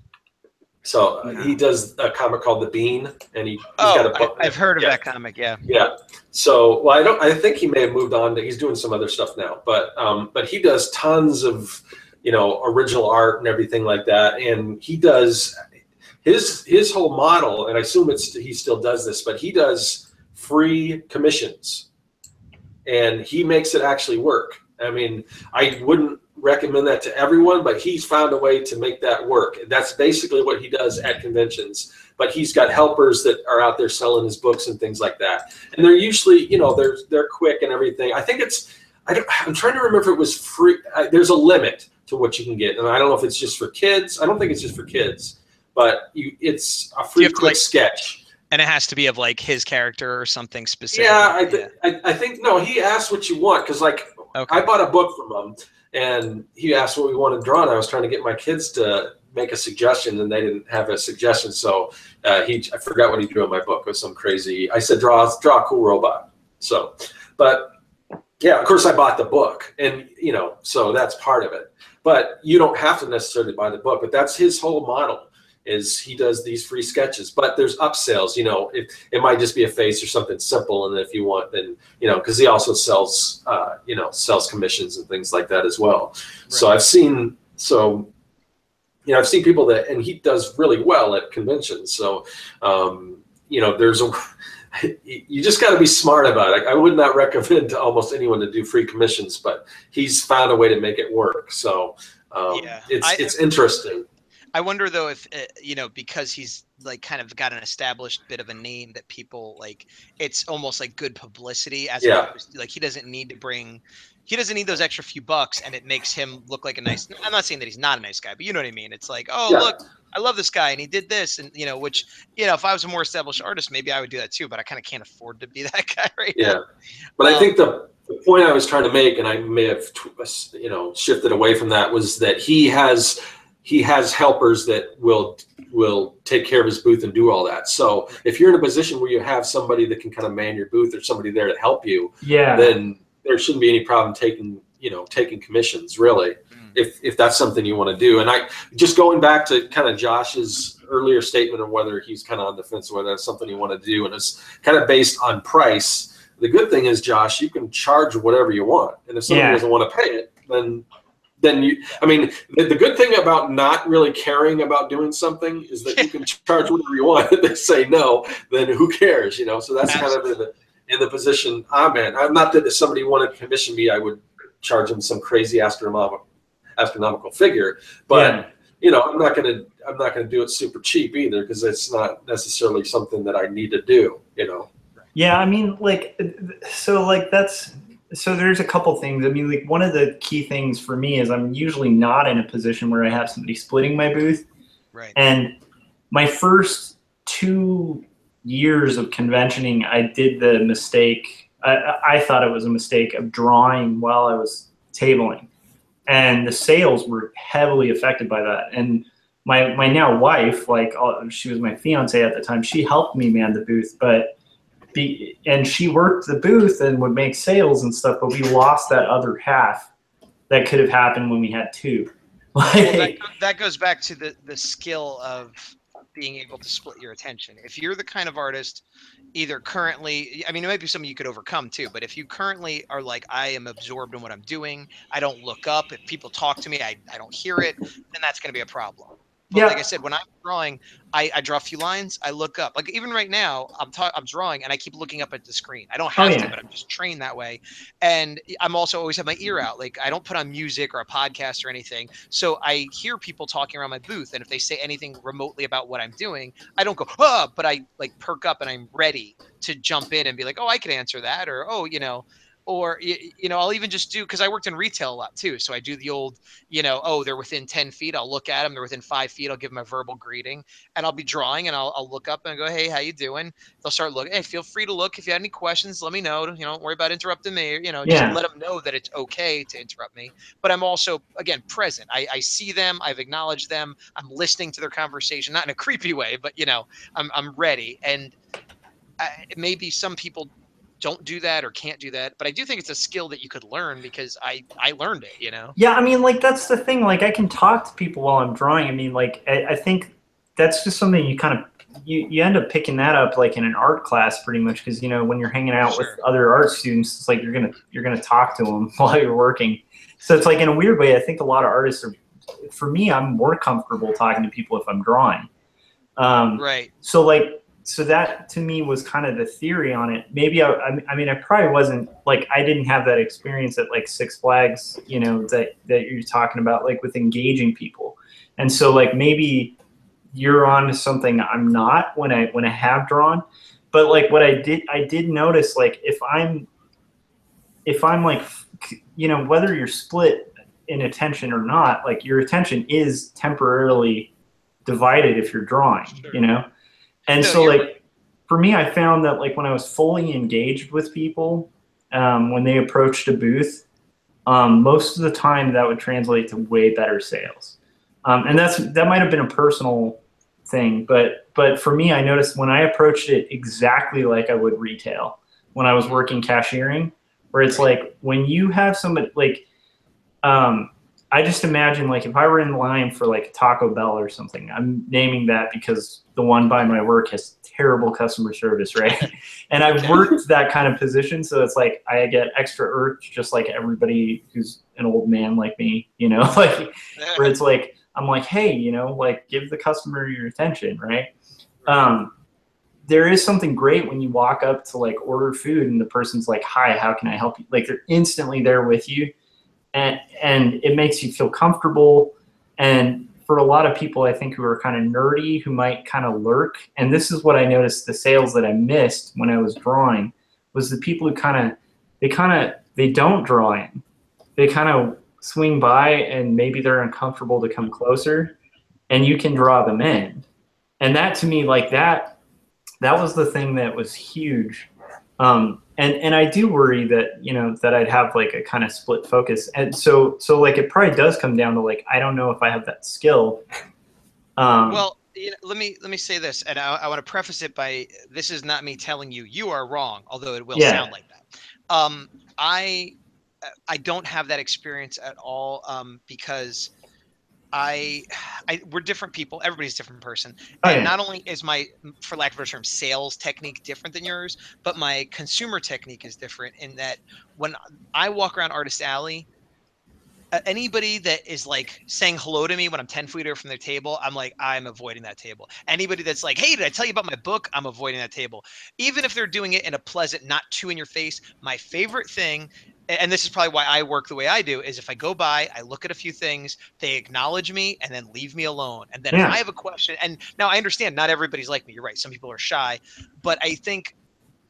So he does a comic called The Bean, and he's got a book. I've heard of that comic. Yeah. Yeah. So, well, I think he may have moved on he's doing some other stuff now, but he does tons of, you know, original art and everything like that. And he does his whole model, and I assume he still does this, but he does free commissions, and he makes it actually work. I mean, I wouldn't recommend that to everyone, but he's found a way to make that work. That's basically what he does at conventions. But he's got helpers that are out there selling his books and things like that. And they're usually, you know, they're quick and everything. I think I'm trying to remember if it was free. There's a limit to what you can get, and I don't know if it's just for kids. I don't think it's just for kids, but it's a free quick sketch. And it has to be of like his character or something specific. Yeah, I think no. He asked what you want, because like I bought a book from him, and he asked what we wanted drawn. I was trying to get my kids to make a suggestion, and they didn't have a suggestion, so I forgot what he drew in my book. It was some crazy. I said draw a cool robot. So, but yeah, of course I bought the book, and you know, so that's part of it. But you don't have to necessarily buy the book. But that's his whole model. Is he does these free sketches, but there's upsells, you know, it might just be a face or something simple. And if you want, then, you know, cause he also sells, you know, sells commissions and things like that as well. Right. So I've seen people that, and he does really well at conventions. So, you know, you just got to be smart about it. I would not recommend to almost anyone to do free commissions, but he's found a way to make it work. So it's interesting. I wonder though if you know, because he's like kind of got an established bit of a name that people like, it's almost like good publicity as opposed to, like, he doesn't need those extra few bucks, and it makes him look like a nice. I'm not saying that he's not a nice guy, but you know what I mean. It's like, oh look, I love this guy, and he did this, and you know, which, you know, if I was a more established artist, maybe I would do that too. But I kind of can't afford to be that guy right now. But I think the the point I was trying to make, and I may have shifted away from that, was that he has helpers that will take care of his booth and do all that. So if you're in a position where you have somebody that can kind of man your booth or somebody there to help you, then there shouldn't be any problem taking commissions, really, if that's something you want to do. And I just going back to kind of Josh's earlier statement of whether he's kind of on the fence, whether that's something you want to do, and it's kind of based on price. The good thing is, Josh, you can charge whatever you want, and if somebody doesn't want to pay it, then you. I mean, the good thing about not really caring about doing something is that you can charge whatever you want. If they say no, then who cares, you know? So that's kind of in the position I'm in. I'm not that if somebody wanted to commission me, I would charge them some crazy astronomical figure, but you know, I'm not gonna do it super cheap either, because it's not necessarily something that I need to do, you know. Yeah, I mean, so there's a couple things. I mean, like, one of the key things for me is I'm usually not in a position where I have somebody splitting my booth. Right. And my first 2 years of conventioning, I did the mistake. I thought it was a mistake of drawing while I was tabling, and the sales were heavily affected by that. And my now wife, she was my fiance at the time, she helped me man the booth, and she worked the booth and would make sales and stuff, but we lost that other half that could have happened when we had two. Well, that goes back to the skill of being able to split your attention. If you're the kind of artist, either currently, I mean, it might be something you could overcome too, but if you currently are like, I am absorbed in what I'm doing, I don't look up, if people talk to me, I don't hear it, then that's going to be a problem. But like I said, when I'm drawing, I draw a few lines, I look up. Like even right now, I'm drawing and I keep looking up at the screen. I don't have to, but I'm just trained that way. And I'm also always have my ear out. Like I don't put on music or a podcast or anything. So I hear people talking around my booth, and if they say anything remotely about what I'm doing, I don't go, but I like perk up and I'm ready to jump in and be like, oh, I could answer that, or oh, you know. Or, you know, I'll even just do, because I worked in retail a lot too. So I do the old, you know, oh, they're within 10 feet. I'll look at them. They're within 5 feet. I'll give them a verbal greeting, and I'll be drawing, and I'll look up and go, hey, how you doing? They'll start looking. Hey, feel free to look. If you have any questions, let me know. You know, don't worry about interrupting me. You know, just let them know that it's okay to interrupt me. But I'm also, again, present. I see them. I've acknowledged them. I'm listening to their conversation, not in a creepy way, but, you know, I'm ready. And maybe some people don't do that or can't do that, but I do think it's a skill that you could learn, because I learned it, you know? Yeah, I mean, like, that's the thing. Like, I can talk to people while I'm drawing. I mean, like, I think that's just something you kind of, you end up picking that up, like, in an art class pretty much, because, you know, when you're hanging out with other art students, it's like you're gonna talk to them while you're working. So it's like, in a weird way, I think a lot of artists are, for me, I'm more comfortable talking to people if I'm drawing. Right. So that to me was kind of the theory on it. Maybe I mean, I probably wasn't, like, I didn't have that experience at like Six Flags, you know, that you're talking about, like, with engaging people. And so, like, maybe you're on to something I'm not when I have drawn. But like what I did notice, like, if I'm like, you know, whether you're split in attention or not, like, your attention is temporarily divided if you're drawing, you know? And so, like, for me, I found that, like, when I was fully engaged with people, when they approached a booth, most of the time that would translate to way better sales. And that might have been a personal thing, but for me, I noticed when I approached it exactly like I would retail when I was working cashiering, where it's like, when you have somebody, like, I just imagine, like, if I were in line for, like, Taco Bell or something, I'm naming that because the one by my work has terrible customer service, right? And I've worked that kind of position, so it's like I get extra urge, just like everybody who's an old man like me, you know, like, where it's like, I'm like, hey, you know, like, give the customer your attention, right? There is something great when you walk up to, like, order food and the person's like, hi, how can I help you? Like, they're instantly there with you. And it makes you feel comfortable. And for a lot of people, I think, who are kind of nerdy, who might kind of lurk, and this is what I noticed, the sales that I missed when I was drawing, was the people who they don't draw in. They kind of swing by, and maybe they're uncomfortable to come closer, and you can draw them in. And that, to me, like, that was the thing that was huge. And And I do worry that, you know, that I'd have like a kind of split focus. And so like it probably does come down to like, I don't know if I have that skill. Well, you know, let me say this, and I want to preface it by, this is not me telling you you are wrong, although it will sound like that. I don't have that experience at all, because we're different people. Everybody's a different person. And not only is my, for lack of a better term, sales technique different than yours, but my consumer technique is different in that when I walk around Artist Alley, anybody that is like saying hello to me when I'm 10 feet away from their table, I'm like, I'm avoiding that table. Anybody that's like, hey, did I tell you about my book? I'm avoiding that table. Even if they're doing it in a pleasant, not too in your face. My favorite thing, and this is probably why I work the way I do, is if I go by, I look at a few things, they acknowledge me, and then leave me alone. And then if I have a question, and now I understand not everybody's like me. You're right. Some people are shy, but I think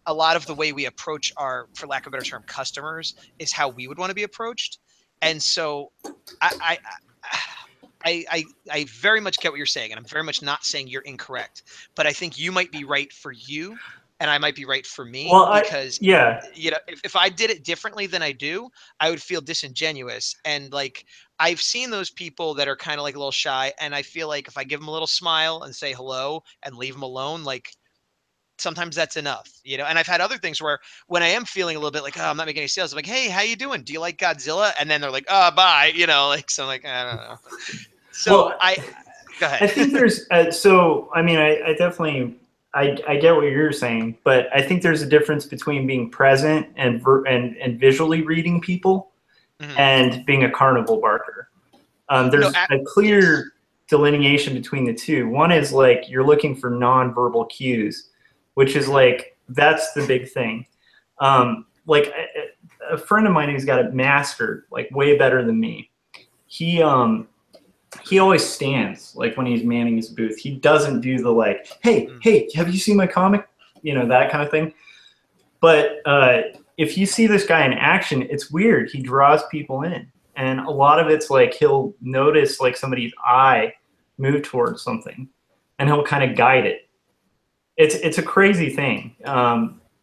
a lot of the way we approach our, for lack of a better term, customers is how we would want to be approached. And so I very much get what you're saying, and I'm very much not saying you're incorrect, but I think you might be right for you, and I might be right for me, because you know, if I did it differently than I do, I would feel disingenuous. And like, I've seen those people that are kind of like a little shy, and I feel like if I give them a little smile and say hello and leave them alone, like, sometimes that's enough, you know. And I've had other things where when I am feeling a little bit like, oh, I'm not making any sales, I'm like, hey, how you doing? Do you like Godzilla? And then they're like, oh, bye, you know, like, so I'm like, I don't know. So well, go ahead. I think there's, so, I mean, I definitely, I get what you're saying, but I think there's a difference between being present and visually reading people and being a carnival barker. There's a clear delineation between the two. One is like, you're looking for nonverbal cues, which is like, that's the big thing. Like a friend of mine who's got it mastered, like way better than me. He always stands, like when he's manning his booth. He doesn't do the like, hey, have you seen my comic? You know, that kind of thing. But if you see this guy in action, it's weird. He draws people in. And a lot of it's like, he'll notice like somebody's eye move towards something, and he'll kind of guide it. It's a crazy thing,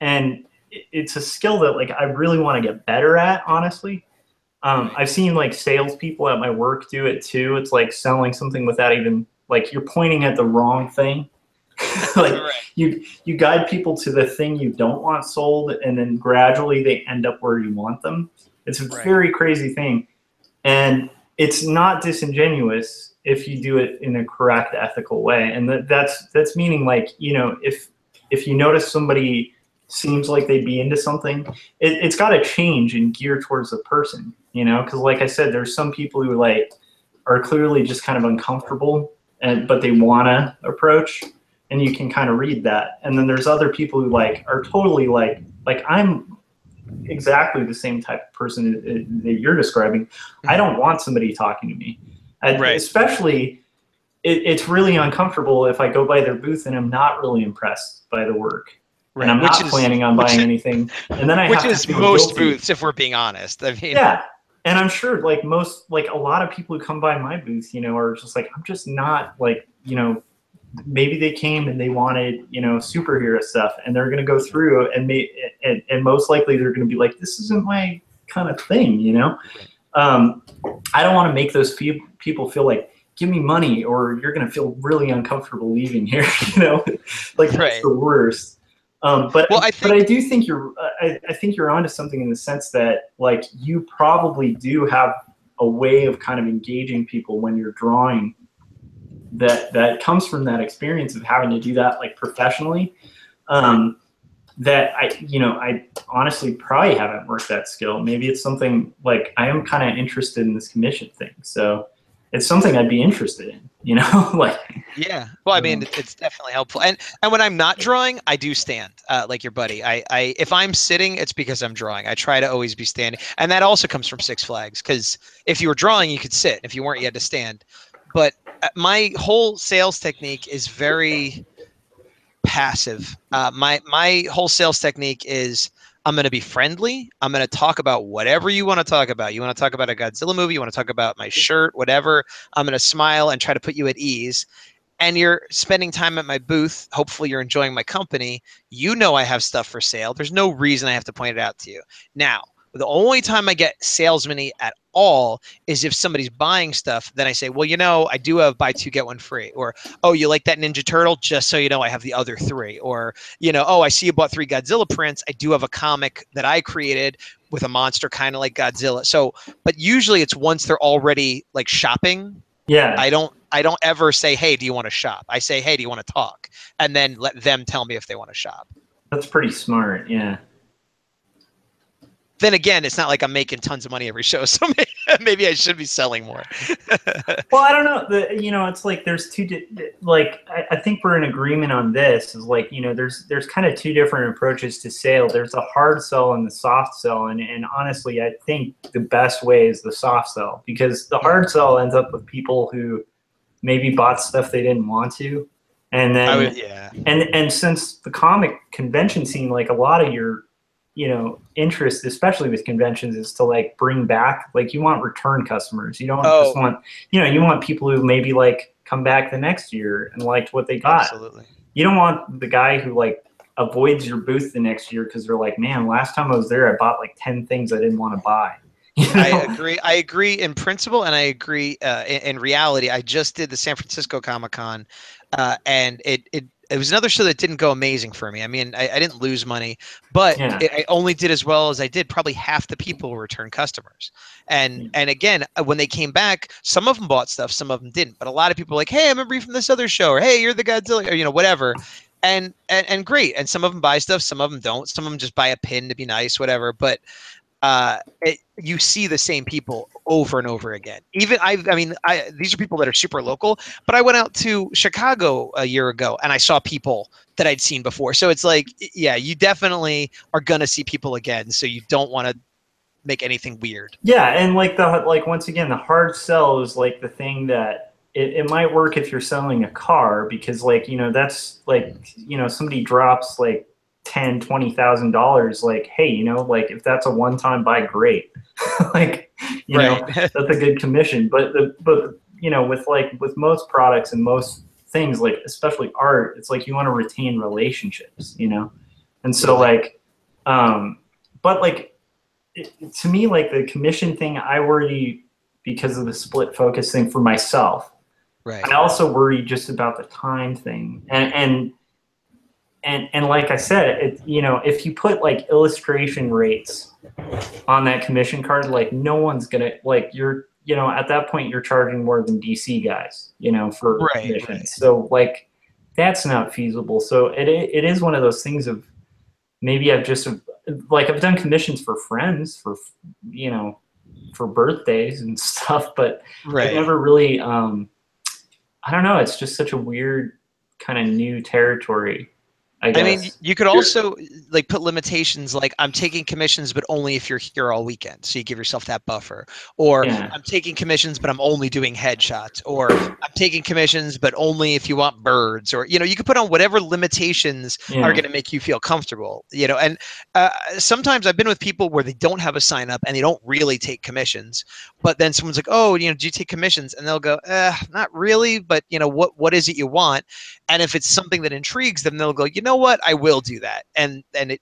and it's a skill that like I really want to get better at, honestly. I've seen like salespeople at my work do it too. It's like selling something without even, like, you're pointing at the wrong thing. Like you guide people to the thing you don't want sold, and then gradually they end up where you want them. It's a very crazy thing, and it's not disingenuous if you do it in a correct, ethical way. And that's meaning, like, you know, if you notice somebody seems like they'd be into something, it's got to change and gear towards the person, you know, because like I said, there's some people who like are clearly just kind of uncomfortable, but they want to approach, and you can kind of read that. And then there's other people who like are totally like I'm exactly the same type of person that you're describing. I don't want somebody talking to me. Especially, it's really uncomfortable if I go by their booth and I'm not really impressed by the work, and I'm not planning on buying anything. And then I have to feel most guilty. booths, if we're being honest. I mean, yeah, and I'm sure like a lot of people who come by my booth, you know, are just like, I'm just not like, you know, maybe they came and they wanted, you know, superhero stuff, and they're gonna go through and most likely they're gonna be like, this isn't my kind of thing, you know. I don't want to make those people feel like, give me money or you're going to feel really uncomfortable leaving here, you know, like that's the worst. But I do think I think you're onto something in the sense that like you probably do have a way of kind of engaging people when you're drawing that comes from that experience of having to do that like professionally. That I honestly probably haven't worked that skill. Maybe it's something like I am kind of interested in this commission thing. So it's something I'd be interested in, you know, like. Yeah. Well, I mean, it's definitely helpful. And when I'm not drawing, I do stand like your buddy. If I'm sitting, it's because I'm drawing. I try to always be standing. And that also comes from Six Flags, because if you were drawing, you could sit. If you weren't, you had to stand. But my whole sales technique is very passive. My whole sales technique is, I'm going to be friendly. I'm going to talk about whatever you want to talk about. You want to talk about a Godzilla movie? You want to talk about my shirt? Whatever. I'm going to smile and try to put you at ease. and you're spending time at my booth, hopefully you're enjoying my company, you know I have stuff for sale. There's no reason I have to point it out to you. Now, the only time I get salesman-y at all is if somebody's buying stuff, then I say, well, you know, I do have buy two, get one free. Or, oh, you like that Ninja Turtle? Just so you know, I have the other three. Or, you know, oh, I see you bought 3 Godzilla prints. I do have a comic that I created with a monster kind of like Godzilla. So, but usually it's once they're already like shopping. Yeah. I don't ever say, hey, do you want to shop? I say, hey, do you want to talk? And then let them tell me if they want to shop. That's pretty smart. Yeah. Then again, it's not like I'm making tons of money every show, so maybe I should be selling more. Well, I don't know. You know, it's like there's I think we're in agreement on this. Is like, you know, there's kind of 2 different approaches to sale. There's the hard sell and the soft sell, and honestly, I think the best way is the soft sell, because the hard sell ends up with people who maybe bought stuff they didn't want to, and then and since the comic convention scene, like a lot of your interest, especially with conventions, is to like bring back, like you want return customers. You don't just want, you want people who maybe like come back the next year and liked what they got. Absolutely. You don't want the guy who like avoids your booth the next year because they're like, man, last time I was there, I bought like 10 things I didn't want to buy. I agree in principle, and I agree in reality. I just did the San Francisco Comic-Con, and it was another show that didn't go amazing for me. I mean, I didn't lose money, but I only did as well as I did. Probably half the people were return customers. And again, when they came back, some of them bought stuff, some of them didn't. But a lot of people were like, hey, I remember you from this other show, or hey, you're the Godzilla, or whatever. And great. And some of them buy stuff, some of them don't. Some of them just buy a pin to be nice, whatever. But you see the same people over and over again. Even these are people that are super local, but I went out to Chicago a year ago and I saw people that I'd seen before. So it's like, yeah, you definitely are going to see people again. So you don't want to make anything weird. Yeah. And once again, the hard sell is like the thing that it might work if you're selling a car, because that's like, somebody drops like $10,000-$20,000, like, hey, like if that's a one-time buy, great. Like, that's a good commission. But with most products and most things, like especially art, it's like you want to retain relationships, and so like, but like to me, like the commission thing, I worry because of the split focus thing for myself. Right. I also worry just about the time thing, and like I said, if you put like illustration rates on that commission card, like no one's gonna, like, you're, at that point you're charging more than DC guys, for commissions. Right. So like that's not feasible. So it is one of those things of maybe I've done commissions for friends for birthdays and stuff, but I never really I don't know. It's just such a weird kind of new territory, I guess. I mean, you could also like put limitations, like I'm taking commissions, but only if you're here all weekend. So you give yourself that buffer. Or I'm taking commissions, but I'm only doing headshots. Or I'm taking commissions, but only if you want birds. Or, you could put on whatever limitations are going to make you feel comfortable, And sometimes I've been with people where they don't have a sign up and they don't really take commissions. But then someone's like, oh, do you take commissions? And they'll go, not really, but what is it you want? And if it's something that intrigues them, they'll go, you know what, I will do that. And it,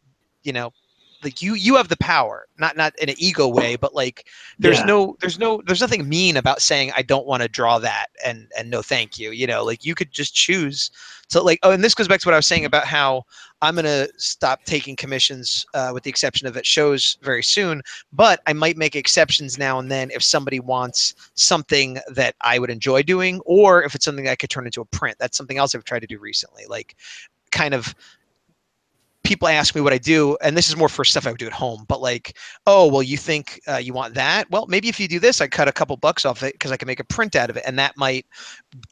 like you have the power, not in an ego way, but like there's nothing mean about saying I don't want to draw that and no thank you. Like you could just choose to, like, and this goes back to what I was saying about how I'm gonna stop taking commissions with the exception of at shows very soon, but I might make exceptions now and then if somebody wants something that I would enjoy doing, or if it's something I could turn into a print. That's something else I've tried to do recently, like kind of. People ask me what I do, and this is more for stuff I would do at home, but like, oh, well, you think you want that? Well, maybe if you do this, I cut a couple bucks off it because I can make a print out of it, and that might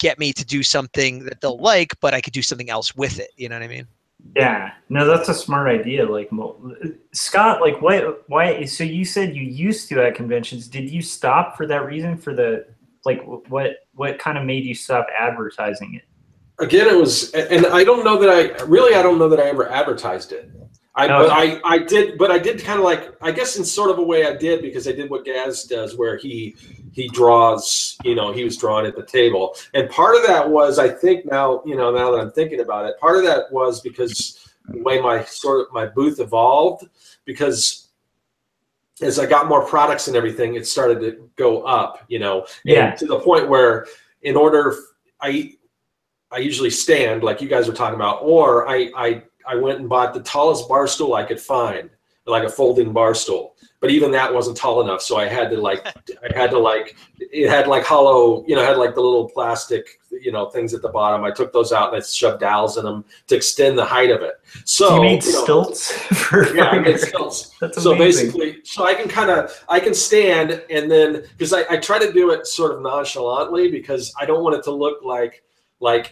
get me to do something that they'll like, but I could do something else with it. You know what I mean? Yeah, no, that's a smart idea. Like, Scott, like, why? So you said you used to at conventions. Did you stop for that reason? For the, like, what kind of made you stop advertising it? Again, it was, and I don't know that I ever advertised it. I did kind of like, I guess in sort of a way I did, because I did what Gaz does, where he he draws, he was drawing at the table. And part of that was, I think now that I'm thinking about it, part of that was because the way my booth evolved, because as I got more products and everything, it started to go up, and to the point where in order, I usually stand like you guys were talking about, or I went and bought the tallest bar stool I could find, like a folding bar stool. But even that wasn't tall enough, so I had to it had like hollow, it had like the little plastic, things at the bottom. I took those out and I shoved dowels in them to extend the height of it. So you made stilts I made stilts. That's so amazing. basically, so I can stand, and then because I try to do it sort of nonchalantly, because I don't want it to look like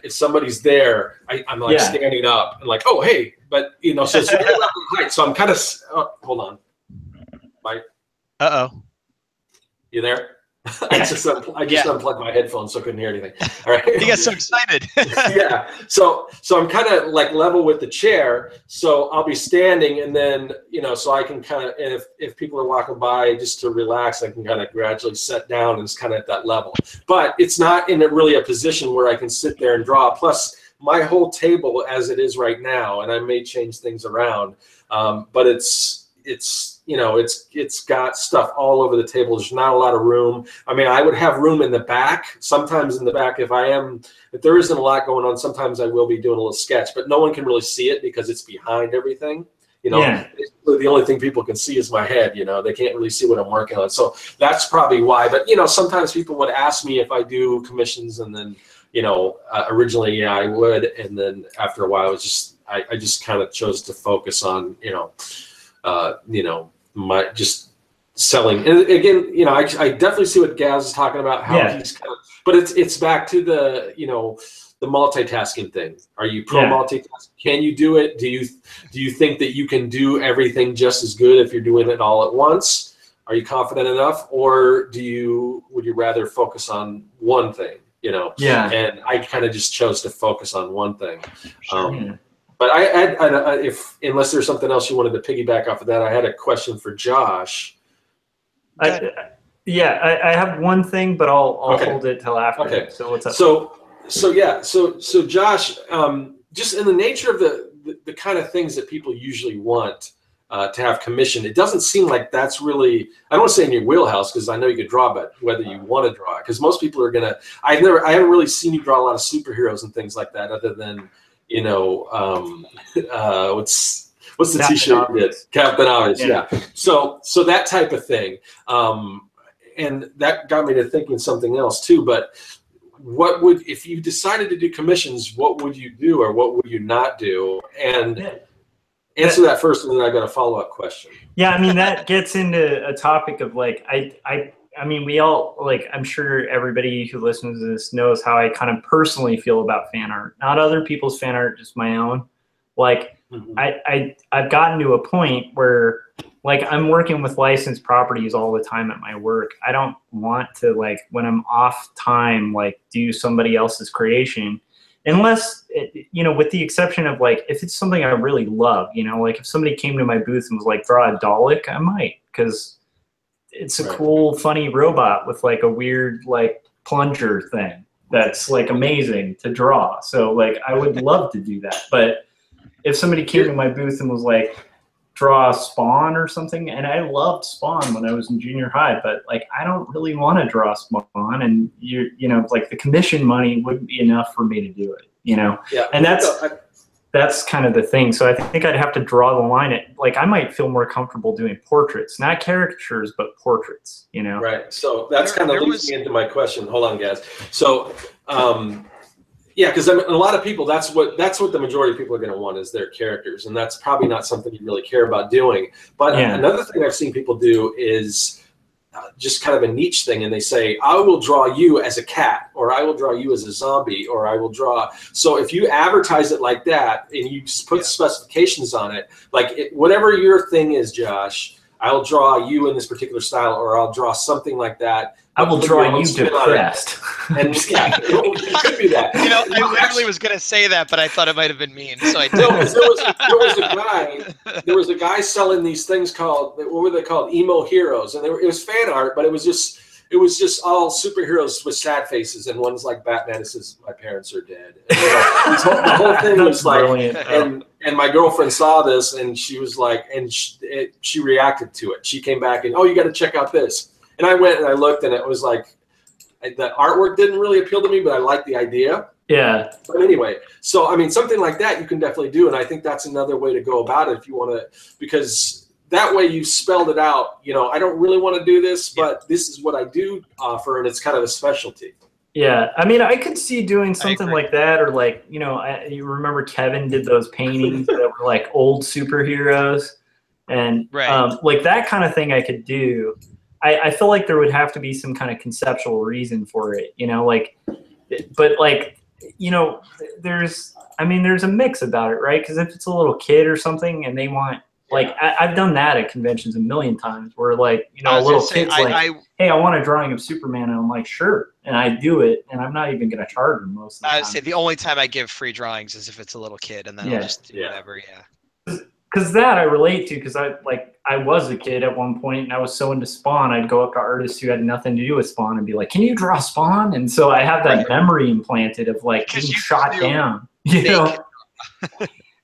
if somebody's there, I'm like standing up and like, oh hey, but so it's right around the height. So I'm kind of hold on. Mike? You there? I just unplugged my headphones, so I couldn't hear anything. All right. You got so excited. Yeah. So I'm kind of like level with the chair. So I'll be standing, and then so I can kind of, and if people are walking by just to relax, I can kind of gradually set down, and it's kind of at that level. But it's not in really a position where I can sit there and draw. Plus, my whole table as it is right now, and I may change things around, but it's got stuff all over the table. There's not a lot of room. I mean, I would have room in the back. Sometimes in the back, if there isn't a lot going on, sometimes I will be doing a little sketch, but no one can really see it because it's behind everything. The only thing people can see is my head. They can't really see what I'm working on. So that's probably why. But sometimes people would ask me if I do commissions, and then originally I would, and then after a while I just kind of chose to focus on my just selling. And again, I definitely see what Gaz is talking about, how he's kind of, but it's back to the the multitasking thing. Are you pro multitasking? Can you do it? Do you think that you can do everything just as good if you're doing it all at once? Are you confident enough, or would you rather focus on one thing? And I kind of just chose to focus on one thing. But unless there's something else you wanted to piggyback off of that, I had a question for Josh. I have one thing, but I'll hold it till after. Okay. So what's up? So Josh, just in the nature of the kind of things that people usually want to have commissioned, it doesn't seem like that's really, I don't want to say in your wheelhouse, because I know you could draw, but whether you want to draw it, because most people are gonna. I haven't really seen you draw a lot of superheroes and things like that, other than what's the T-shirt you did? Captain Obvious, yeah. So that type of thing, and that got me to thinking something else too. But if you decided to do commissions, what would you do, or what would you not do? And answer that first, and then I got a follow-up question. Yeah, I mean, that gets into a topic of like I mean, we all, like, I'm sure everybody who listens to this knows how I kind of personally feel about fan art. Not other people's fan art, just my own. Like, I've gotten to a point where, like, I'm working with licensed properties all the time at my work. I don't want to, like, when I'm off time, like, do somebody else's creation. Unless, with the exception of, like, if it's something I really love, like if somebody came to my booth and was like, draw a Dalek, I might, because it's a cool, funny robot with like a weird like plunger thing that's like amazing to draw. So like I would love to do that. But if somebody came to my booth and was like, draw Spawn or something, and I loved Spawn when I was in junior high, but like I don't really want to draw Spawn, and like the commission money wouldn't be enough for me to do it. Yeah. And that's kind of the thing. So I think I'd have to draw the line at, like, I might feel more comfortable doing portraits, not caricatures, but portraits, Right. So that's kind of leads me into my question. Hold on, guys. So, yeah, because a lot of people, that's what the majority of people are going to want is their characters, and that's probably not something you really care about doing. But another thing I've seen people do is just kind of a niche thing, and they say, I will draw you as a cat, or I will draw you as a zombie, or I will draw. So if you advertise it like that and you put specifications on it, like whatever your thing is, Josh, I'll draw you in this particular style, or I'll draw something like that. I will draw you depressed. And yeah, it could be that. I literally was going to say that, but I thought it might have been mean, so I did. There was a guy selling these things called, what were they called? Emo heroes, and it was fan art, but it was it was just all superheroes with sad faces, and one's like Batman. It says, "My parents are dead." And, the whole thing was like, and my girlfriend saw this, and she was like, and she reacted to it. She came back and, "Oh, you got to check out this." And I went and I looked, and it was like, the artwork didn't really appeal to me, but I liked the idea. Yeah. But anyway, so I mean, something like that you can definitely do, and I think that's another way to go about it if you want to, because that way you spelled it out. You know, I don't really want to do this, but this is what I do offer, and it's kind of a specialty. Yeah, I mean, I could see doing something like that, or like, you know, you remember Kevin did those paintings that were like old superheroes, and like that kind of thing I could do. I feel like there would have to be some kind of conceptual reason for it, you know, like, but like, you know, there's a mix about it, right? Because if it's a little kid or something and they want, like, I've done that at conventions a million times where, like, you know, a little kid's hey, I want a drawing of Superman. And I'm like, sure. And I do it. And I'm not even going to charge them most of the time. I would say the only time I give free drawings is if it's a little kid, and then I'll just do whatever, Because that I relate to, because I was a kid at one point and I was so into Spawn, I'd go up to artists who had nothing to do with Spawn and be like, "Can you draw Spawn?" And so I have that memory implanted of like being shot down, you know?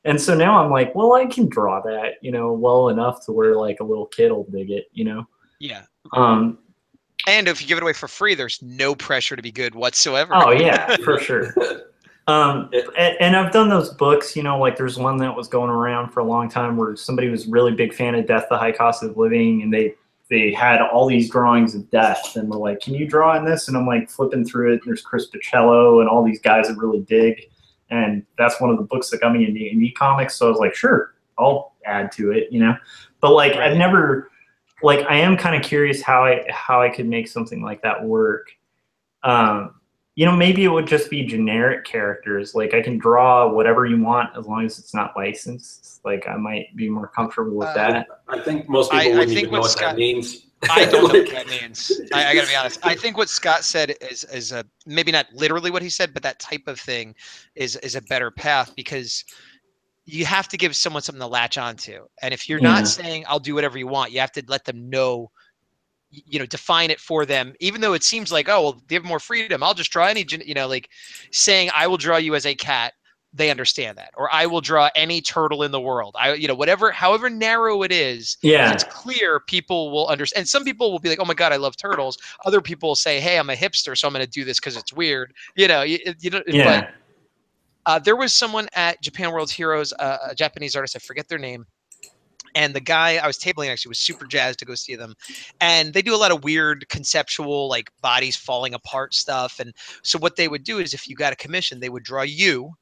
And so now I'm like, well, I can draw that, you know, well enough to where like a little kid will dig it, you know? Yeah. And if you give it away for free, there's no pressure to be good whatsoever. Oh yeah, for sure. And I've done those books, you know, like there's one that was going around for a long time where somebody was really big fan of Death, the High Cost of Living, and they had all these drawings of death and were like, "Can you draw in this?" And I'm like flipping through it, and there's Chris Pacello and all these guys that really dig. And that's one of the books that got me into indie comics. So I was like, sure, I'll add to it, you know? But like, I've never, like, I am kind of curious how I could make something like that work. You know, maybe it would just be generic characters. Like, I can draw whatever you want as long as it's not licensed. Like, I might be more comfortable with that. I think most people wouldn't even know what that means. I don't know what that means. I got to be honest. I think what Scott said is a, maybe not literally what he said, but that type of thing is a better path, because you have to give someone something to latch onto. And if you're not saying, "I'll do whatever you want," you have to let them know, you know, define it for them, even though it seems like, oh, well, give more freedom. I'll just draw any, you know, like saying, "I will draw you as a cat." They understand that. Or, "I will draw any turtle in the world." You know, whatever, however narrow it is, if it's clear, people will understand. And some people will be like, "Oh my God, I love turtles." Other people will say, "Hey, I'm a hipster, so I'm going to do this because it's weird." You know, but there was someone at Japan World Heroes, a Japanese artist, I forget their name. And the guy I was tabling actually was super jazzed to go see them. And they do a lot of weird conceptual, like bodies falling apart stuff. And so what they would do is, if you got a commission, they would draw you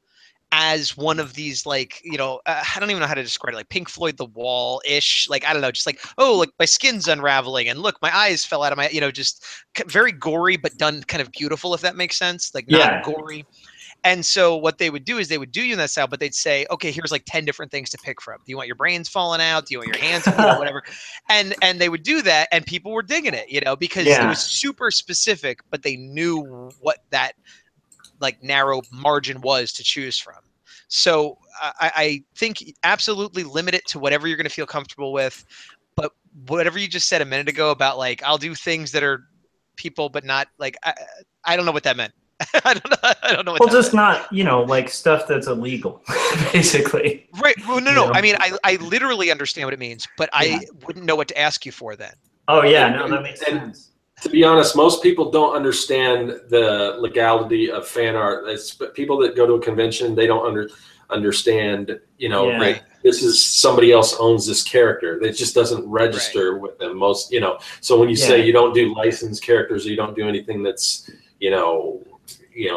as one of these, like, you know, I don't even know how to describe it, like Pink Floyd The Wall-ish, like, I don't know, just like, oh, like my skin's unraveling, and look, my eyes fell out of my, you know, just very gory, but done kind of beautiful, if that makes sense, like not gory. And so what they would do is they would do you in that style, but they'd say, "Okay, here's like 10 different things to pick from. Do you want your brains falling out? Do you want your hands, you know, whatever?" And they would do that, and people were digging it, you know, because it was super specific, but they knew what that like narrow margin was to choose from. So I think absolutely limit it to whatever you're going to feel comfortable with. But whatever you just said a minute ago about, like, I'll do things that are people, but not like, I don't know what that meant. I don't know what that just meant. Not, you know, like stuff that's illegal, basically. Right. Well, no. I mean, I literally understand what it means, but I wouldn't know what to ask you for then. Oh, yeah. No, that makes sense. To be honest, most people don't understand the legality of fan art. It's people that go to a convention, they don't understand, you know, like, this is somebody else owns this character. It just doesn't register with them. Most, you know, so when you say you don't do licensed characters, or you don't do anything that's, you know,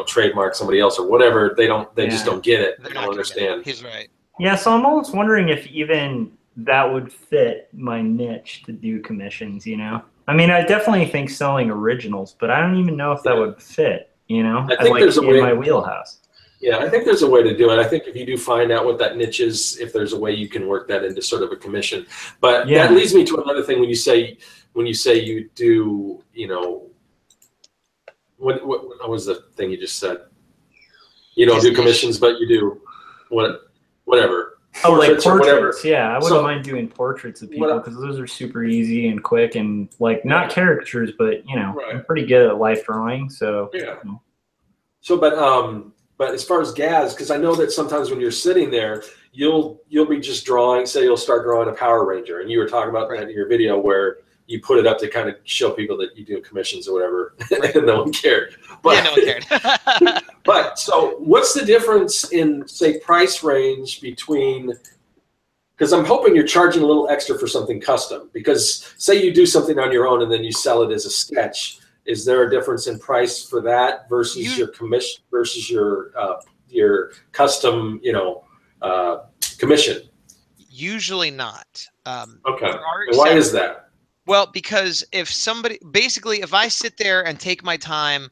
trademark somebody else or whatever, they just don't get it. They don't understand. He's right. Yeah, so I'm almost wondering if even that would fit my niche to do commissions, you know? I mean, I definitely think selling originals, but I don't even know if that would fit, you know? I think there's a way in my wheelhouse. Yeah, I think there's a way to do it. I think if you do find out what that niche is, if there's a way you can work that into sort of a commission. But that leads me to another thing. When you say you do, you know, what was the thing you just said? You don't do commissions, but you do whatever. portraits or whatever. Yeah, I wouldn't mind doing portraits of people because those are super easy and quick and like not caricatures, but you know, I'm pretty good at life drawing. So yeah. So, but as far as Gaz, because I know that sometimes when you're sitting there, you'll be just drawing. Say you'll start drawing a Power Ranger, and you were talking about that in your video where you put it up to kind of show people that you do commissions or whatever, and no one cared. But, yeah, no one cared. But so what's the difference in, say, price range between, because I'm hoping you're charging a little extra for something custom, because say you do something on your own and then you sell it as a sketch. Is there a difference in price for that versus your commission versus your custom, commission? Usually not. Okay. And why is that? Well, because if I sit there and take my time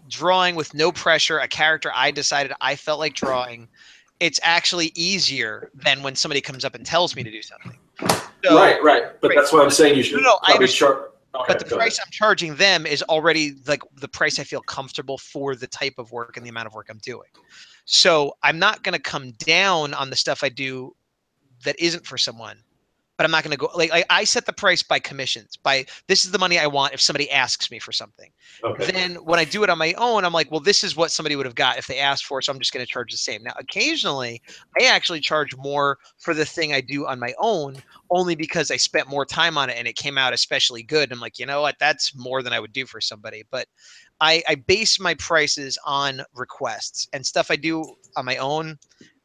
drawing with no pressure, a character I decided I felt like drawing, it's actually easier than when somebody comes up and tells me to do something. So, right. But that's why I'm saying you should probably charge. Okay, but the price I'm charging them is already like the price I feel comfortable for the type of work and the amount of work I'm doing. So I'm not going to come down on the stuff I do that isn't for someone. But I'm not going to go like I set the price by commissions, by this is the money I want if somebody asks me for something. Okay. Then when I do it on my own, I'm like, well, this is what somebody would have got if they asked for it, so I'm just going to charge the same. Now, occasionally, I actually charge more for the thing I do on my own, only because I spent more time on it and it came out especially good. I'm like, you know what, that's more than I would do for somebody. But I base my prices on requests, and stuff I do on my own,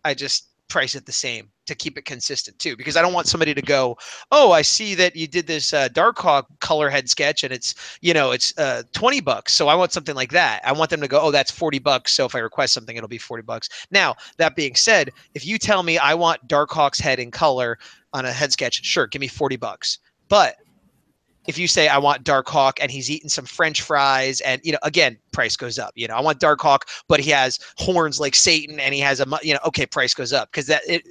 I just price it the same to keep it consistent too, because I don't want somebody to go, oh, I see that you did this Darkhawk color head sketch and it's $20, so I want something like that. I want them to go, oh, that's $40, so if I request something it'll be $40. Now that being said, if you tell me I want Darkhawk's head in color on a head sketch, sure, give me $40. But if you say I want Darkhawk and he's eating some French fries and, again, price goes up. I want Darkhawk, but he has horns like Satan and he has okay, price goes up, because it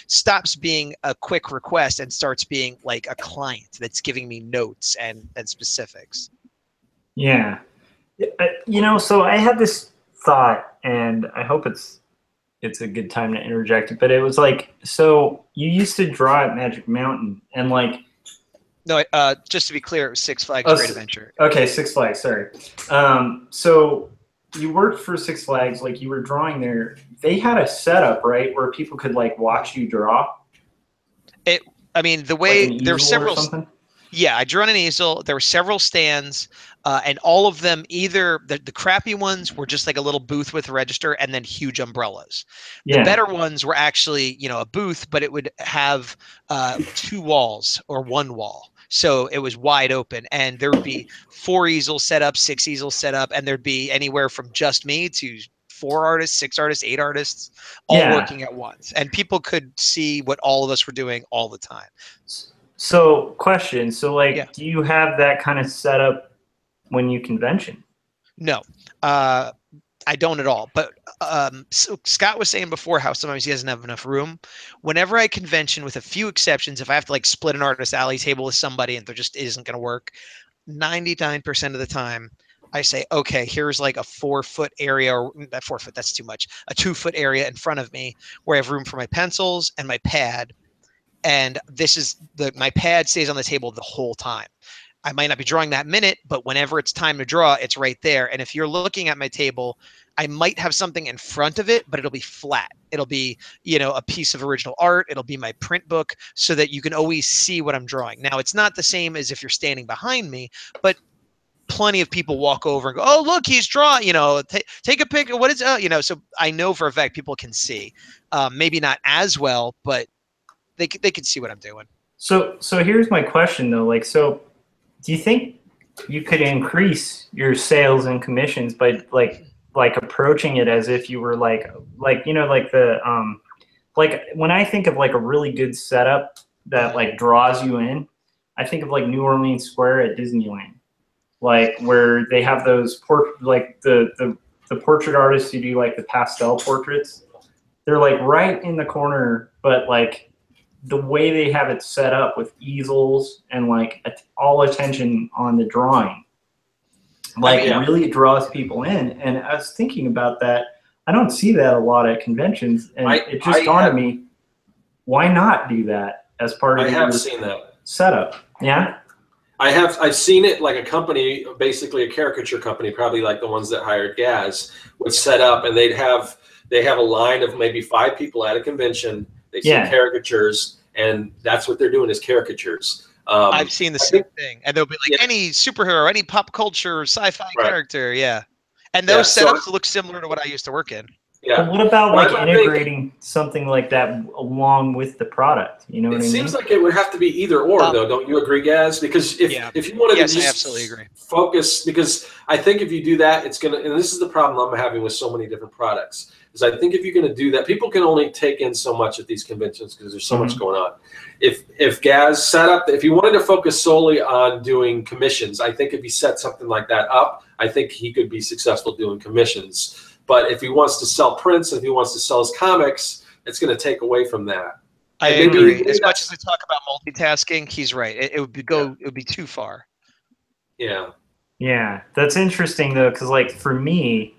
stops being a quick request and starts being like a client that's giving me notes and specifics. Yeah. So I had this thought, and I hope it's a good time to interject it, but it was like, so you used to draw at Magic Mountain and like, no, just to be clear, it was Six Flags Great Adventure. Okay, Six Flags, sorry. So you worked for Six Flags, like you were drawing there. They had a setup, right, where people could like watch you draw? The way there were several. Yeah, I drew on an easel. There were several stands, and all of them, either the crappy ones were just like a little booth with a register and then huge umbrellas. The better ones were actually, a booth, but it would have 2 walls or 1 wall. So it was wide open, and there would be 4 easels set up, 6 easels set up, and there'd be anywhere from just me to 4 artists, 6 artists, 8 artists, all working at once. And people could see what all of us were doing all the time. So question, do you have that kind of setup when you convention? No, I don't at all. But so Scott was saying before how sometimes he doesn't have enough room. Whenever I convention, with a few exceptions, if I have to like split an artist alley table with somebody and there just isn't going to work, 99% of the time I say, okay, here's like a 4-foot area, or that 4 foot, that's too much, a 2-foot area in front of me where I have room for my pencils and my pad. And this is my pad stays on the table the whole time. I might not be drawing that minute, but whenever it's time to draw, it's right there. And if you're looking at my table, I might have something in front of it, but it'll be flat. It'll be, a piece of original art. It'll be my print book, so that you can always see what I'm drawing. Now, it's not the same as if you're standing behind me, but plenty of people walk over and go, oh, look, he's drawing, take a pic. What is, so I know for a fact people can see, maybe not as well, but they can see what I'm doing. So here's my question though. Like, so do you think you could increase your sales and commissions by like approaching it as if you were like the like when I think of like a really good setup that like draws you in, I think of like New Orleans Square at Disneyland, like where they have those the portrait artists who do like the pastel portraits. They're like right in the corner, but like the way they have it set up with easels and like all attention on the drawing, like it really draws people in. And I was thinking about that. I don't see that a lot at conventions, and it just dawned on me. why not do that as part of I your have seen that setup? Yeah. I've seen it, like a company, basically a caricature company, probably like the ones that hired Gaz, would set up, and they have a line of maybe 5 people at a convention. They see caricatures, and that's what they're doing, is caricatures. I've seen the same thing, and they'll be like any superhero, any pop culture, sci-fi character, and those setups look similar to what I used to work in. Yeah. But what about like integrating something like that along with the product? You know what I mean? It seems like it would have to be either or, though. Don't you agree, Gaz? Because if you wanted to just absolutely agree. Focus, because I think if you do that, it's gonna. And this is the problem I'm having with so many different products. Is I think if you're going to do that, people can only take in so much at these conventions because there's so much going on. If Gaz set up, if he wanted to focus solely on doing commissions, I think if he set something like that up, I think he could be successful doing commissions. But if he wants to sell prints, if he wants to sell his comics, it's going to take away from that. I agree. As much as I talk about multitasking, he's right. It would be too far. Yeah. Yeah, that's interesting though, because like for me,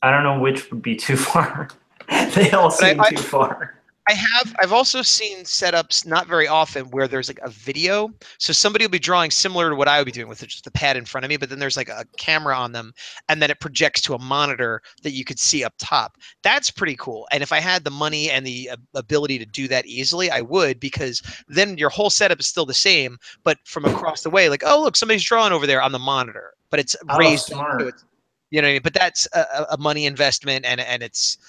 I don't know which would be too far. They all seem too far. I've also seen setups, not very often, where there's like a video. So somebody will be drawing similar to what I would be doing with just the pad in front of me, but then there's like a camera on them, and then it projects to a monitor that you could see up top. That's pretty cool. And if I had the money and the ability to do that easily, I would, because then your whole setup is still the same, but from across the way, like, oh, look, somebody's drawing over there on the monitor, but it's raised. Smart. So it's, you know, but that's a money investment, and it's,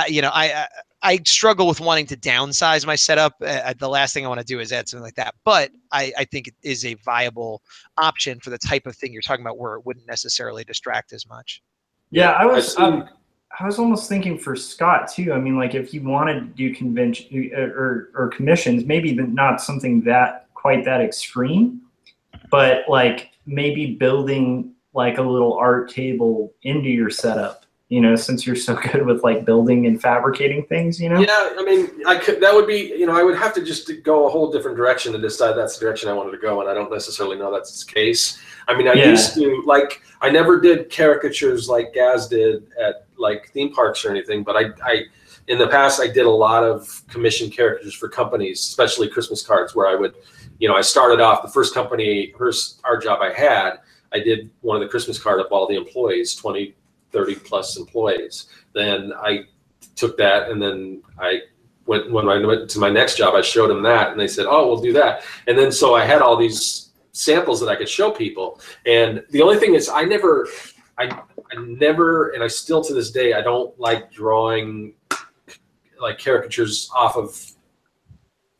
you know, I struggle with wanting to downsize my setup. The last thing I want to do is add something like that. But I think it is a viable option for the type of thing you're talking about, where it wouldn't necessarily distract as much. Yeah, I was almost thinking for Scott too. I mean, like if you wanted to do convention or commissions, maybe not something that quite that extreme, but like maybe building like a little art table into your setup. You know, since you're so good with like building and fabricating things, you know? Yeah, I mean, that would be, you know, I would have to just go a whole different direction to decide that's the direction I wanted to go, and I don't necessarily know that's the case. I mean, I used to, like, I never did caricatures like Gaz did at like theme parks or anything, but I in the past, I did a lot of commissioned caricatures for companies, especially Christmas cards, where I would, you know, I started off the first art job I had, I did one of the Christmas card of all the employees, 20, 30 plus employees. Then I took that, and then when I went to my next job, I showed them that, and they said, "Oh, we'll do that." And then so I had all these samples that I could show people. And the only thing is, I never, and I still to this day, I don't like drawing like caricatures off of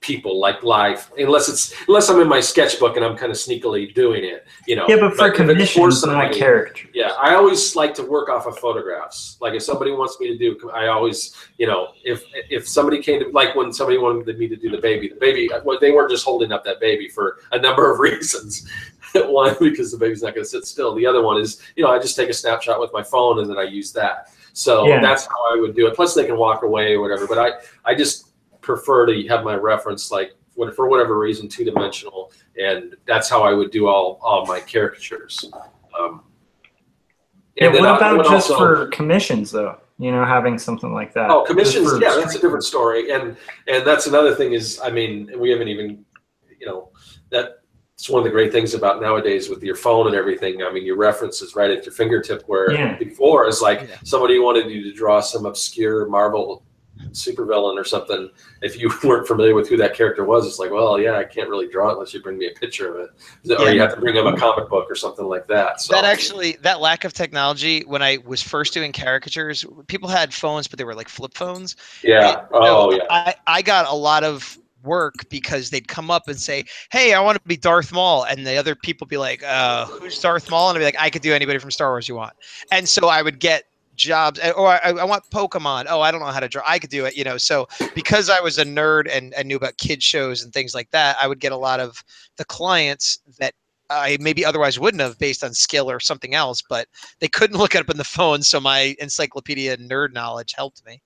people like live, unless I'm in my sketchbook and I'm kind of sneakily doing it, you know. Yeah, but for commissions, not characters. Yeah, I always like to work off of photographs. Like if somebody wants me to do, I always, you know, if somebody came to, like when somebody wanted me to do the baby, well, they weren't just holding up that baby for a number of reasons. One, because the baby's not going to sit still. The other one is, you know, I just take a snapshot with my phone and then I use that. So that's how I would do it. Plus they can walk away or whatever. But I just prefer to have my reference, like for whatever reason, 2-dimensional, and that's how I would do all my caricatures. And what about just for commissions, though? You know, having something like that. Oh, commissions, yeah, that's a different story. And that's another thing is, I mean, we haven't even, you know, that's one of the great things about nowadays with your phone and everything. I mean, your reference is right at your fingertip, where before is like somebody wanted you to draw some obscure Marvel supervillain or something. If you weren't familiar with who that character was, it's like, well, yeah, I can't really draw it unless you bring me a picture of it, or you have to bring up a comic book or something like that. So that lack of technology, when I was first doing caricatures, people had phones, but they were like flip phones. Yeah. I got a lot of work because they'd come up and say, "Hey, I want to be Darth Maul," and the other people be like, "Who's Darth Maul?" And I'd be like, "I could do anybody from Star Wars you want." And so I would get jobs, or I want Pokemon. Oh, I don't know how to draw. I could do it, you know. So because I was a nerd and knew about kid shows and things like that, I would get a lot of the clients that I maybe otherwise wouldn't have, based on skill or something else, but they couldn't look it up in the phone. So my encyclopedia nerd knowledge helped me.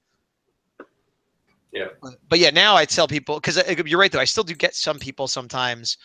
Yeah. But yeah, now I tell people, because you're right though, I still do get some people sometimes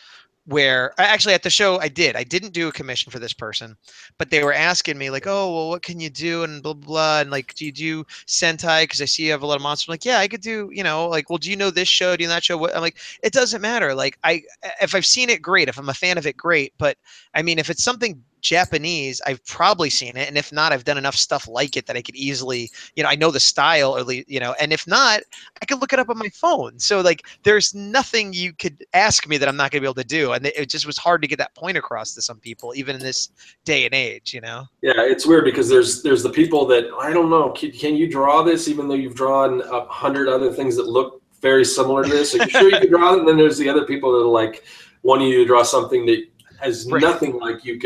where actually at the show I didn't do a commission for this person, but they were asking me like, oh, well, what can you do? And blah, blah, blah. And like, do you do Sentai? Because I see you have a lot of monsters. I'm like, yeah, I could do, you know, like, well, do you know this show? Do you know that show? What? I'm like, it doesn't matter. Like if I've seen it, great. If I'm a fan of it, great. But I mean, if it's something Japanese, I've probably seen it. And if not, I've done enough stuff like it that I could easily, you know, I know the style or, you know, and if not, I could look it up on my phone. So like, there's nothing you could ask me that I'm not gonna be able to do. And it just was hard to get that point across to some people, even in this day and age, you know? Yeah, it's weird because there's the people that, I don't know, can you draw this even though you've drawn 100 other things that look very similar to this? Are you sure you can draw it? And then there's the other people that are like wanting you to draw something that has nothing like you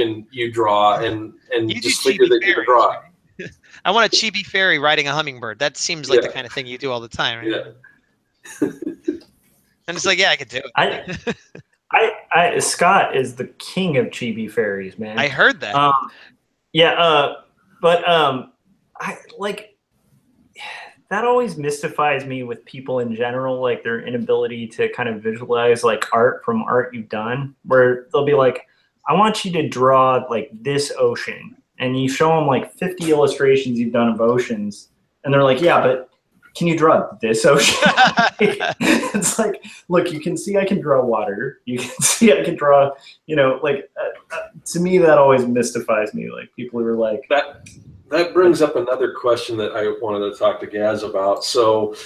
draw and you just figure that you can draw it. I want a chibi fairy riding a hummingbird. That seems like the kind of thing you do all the time, right? Yeah. And it's like, yeah, I could do it. Scott is the king of chibi fairies, man. I heard that. But I like that always mystifies me with people in general, like their inability to kind of visualize like art from art you've done, where they'll be like, I want you to draw like this ocean. And you show them like 50 illustrations you've done of oceans. And they're like, yeah, but can you draw this ocean? It's like, look, you can see I can draw water. You can see I can draw, you know, like, to me, that always mystifies me. Like people who are like, that brings up another question that I wanted to talk to Gaz about. So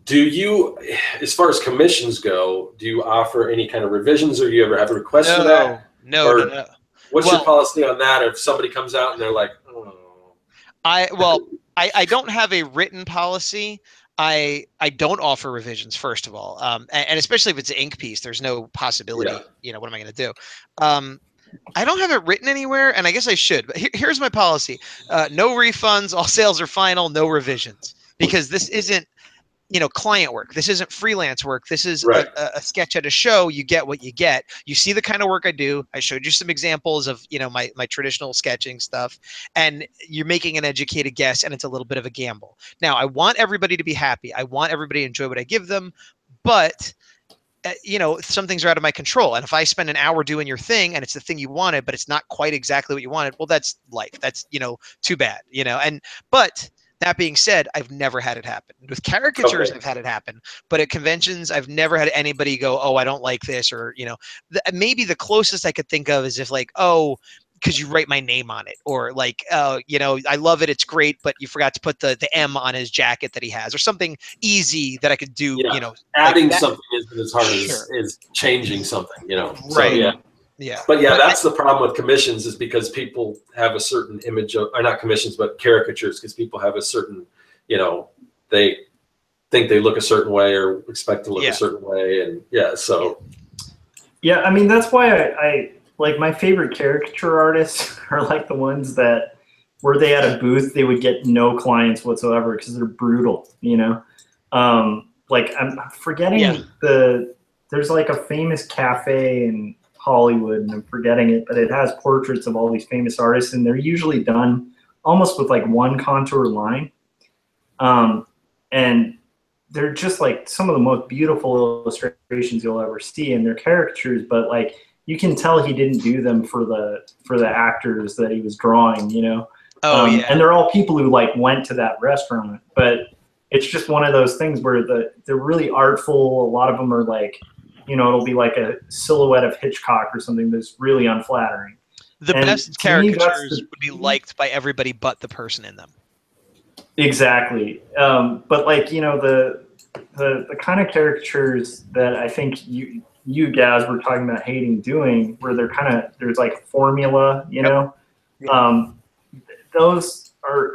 do you, as far as commissions go, do you offer any kind of revisions, or do you ever have a request for that? No. What's your policy on that? If somebody comes out and they're like, oh. I don't have a written policy. I don't offer revisions, first of all. And especially if it's an ink piece, there's no possibility, you know, what am I going to do? I don't have it written anywhere, and I guess I should. But here's my policy. No refunds. All sales are final. No revisions. Because this isn't, you know, client work. This isn't freelance work. This is a sketch at a show. You get what you get. You see the kind of work I do. I showed you some examples of, you know, my traditional sketching stuff, and you're making an educated guess, and it's a little bit of a gamble. Now, I want everybody to be happy. I want everybody to enjoy what I give them, but you know, some things are out of my control. And if I spend an hour doing your thing and it's the thing you wanted, but it's not quite exactly what you wanted, well, that's life. That's, you know, too bad, you know, but that being said, I've never had it happen. With caricatures, I've had it happen. But at conventions, I've never had anybody go, oh, I don't like this. Or, you know, maybe the closest I could think of is if like, oh, because you write my name on it. Or like, you know, I love it. It's great. But you forgot to put the M on his jacket that he has. Or something easy that I could do, you know. Adding like something isn't as hard as changing something, you know. Right. So, But that's the problem with commissions, is because people have a certain image of, or not commissions, but caricatures, because people have a certain, you know, they think they look a certain way or expect to look a certain way. And I mean, that's why I like my favorite caricature artists are like the ones that were they at a booth, they would get no clients whatsoever because they're brutal, you know? Like I'm forgetting there's like a famous cafe in Hollywood, and I'm forgetting it, but it has portraits of all these famous artists, and they're usually done almost with like one contour line. And they're just like some of the most beautiful illustrations you'll ever see, and they're caricatures, but like you can tell he didn't do them for the actors that he was drawing, you know? And they're all people who like went to that restaurant, but it's just one of those things where they're really artful. A lot of them are like, you know, it'll be like a silhouette of Hitchcock or something that's really unflattering. The best caricatures would be liked by everybody but the person in them. Exactly. But like, you know, the kind of caricatures that I think you guys were talking about hating doing, where there's like a formula, you know, those are,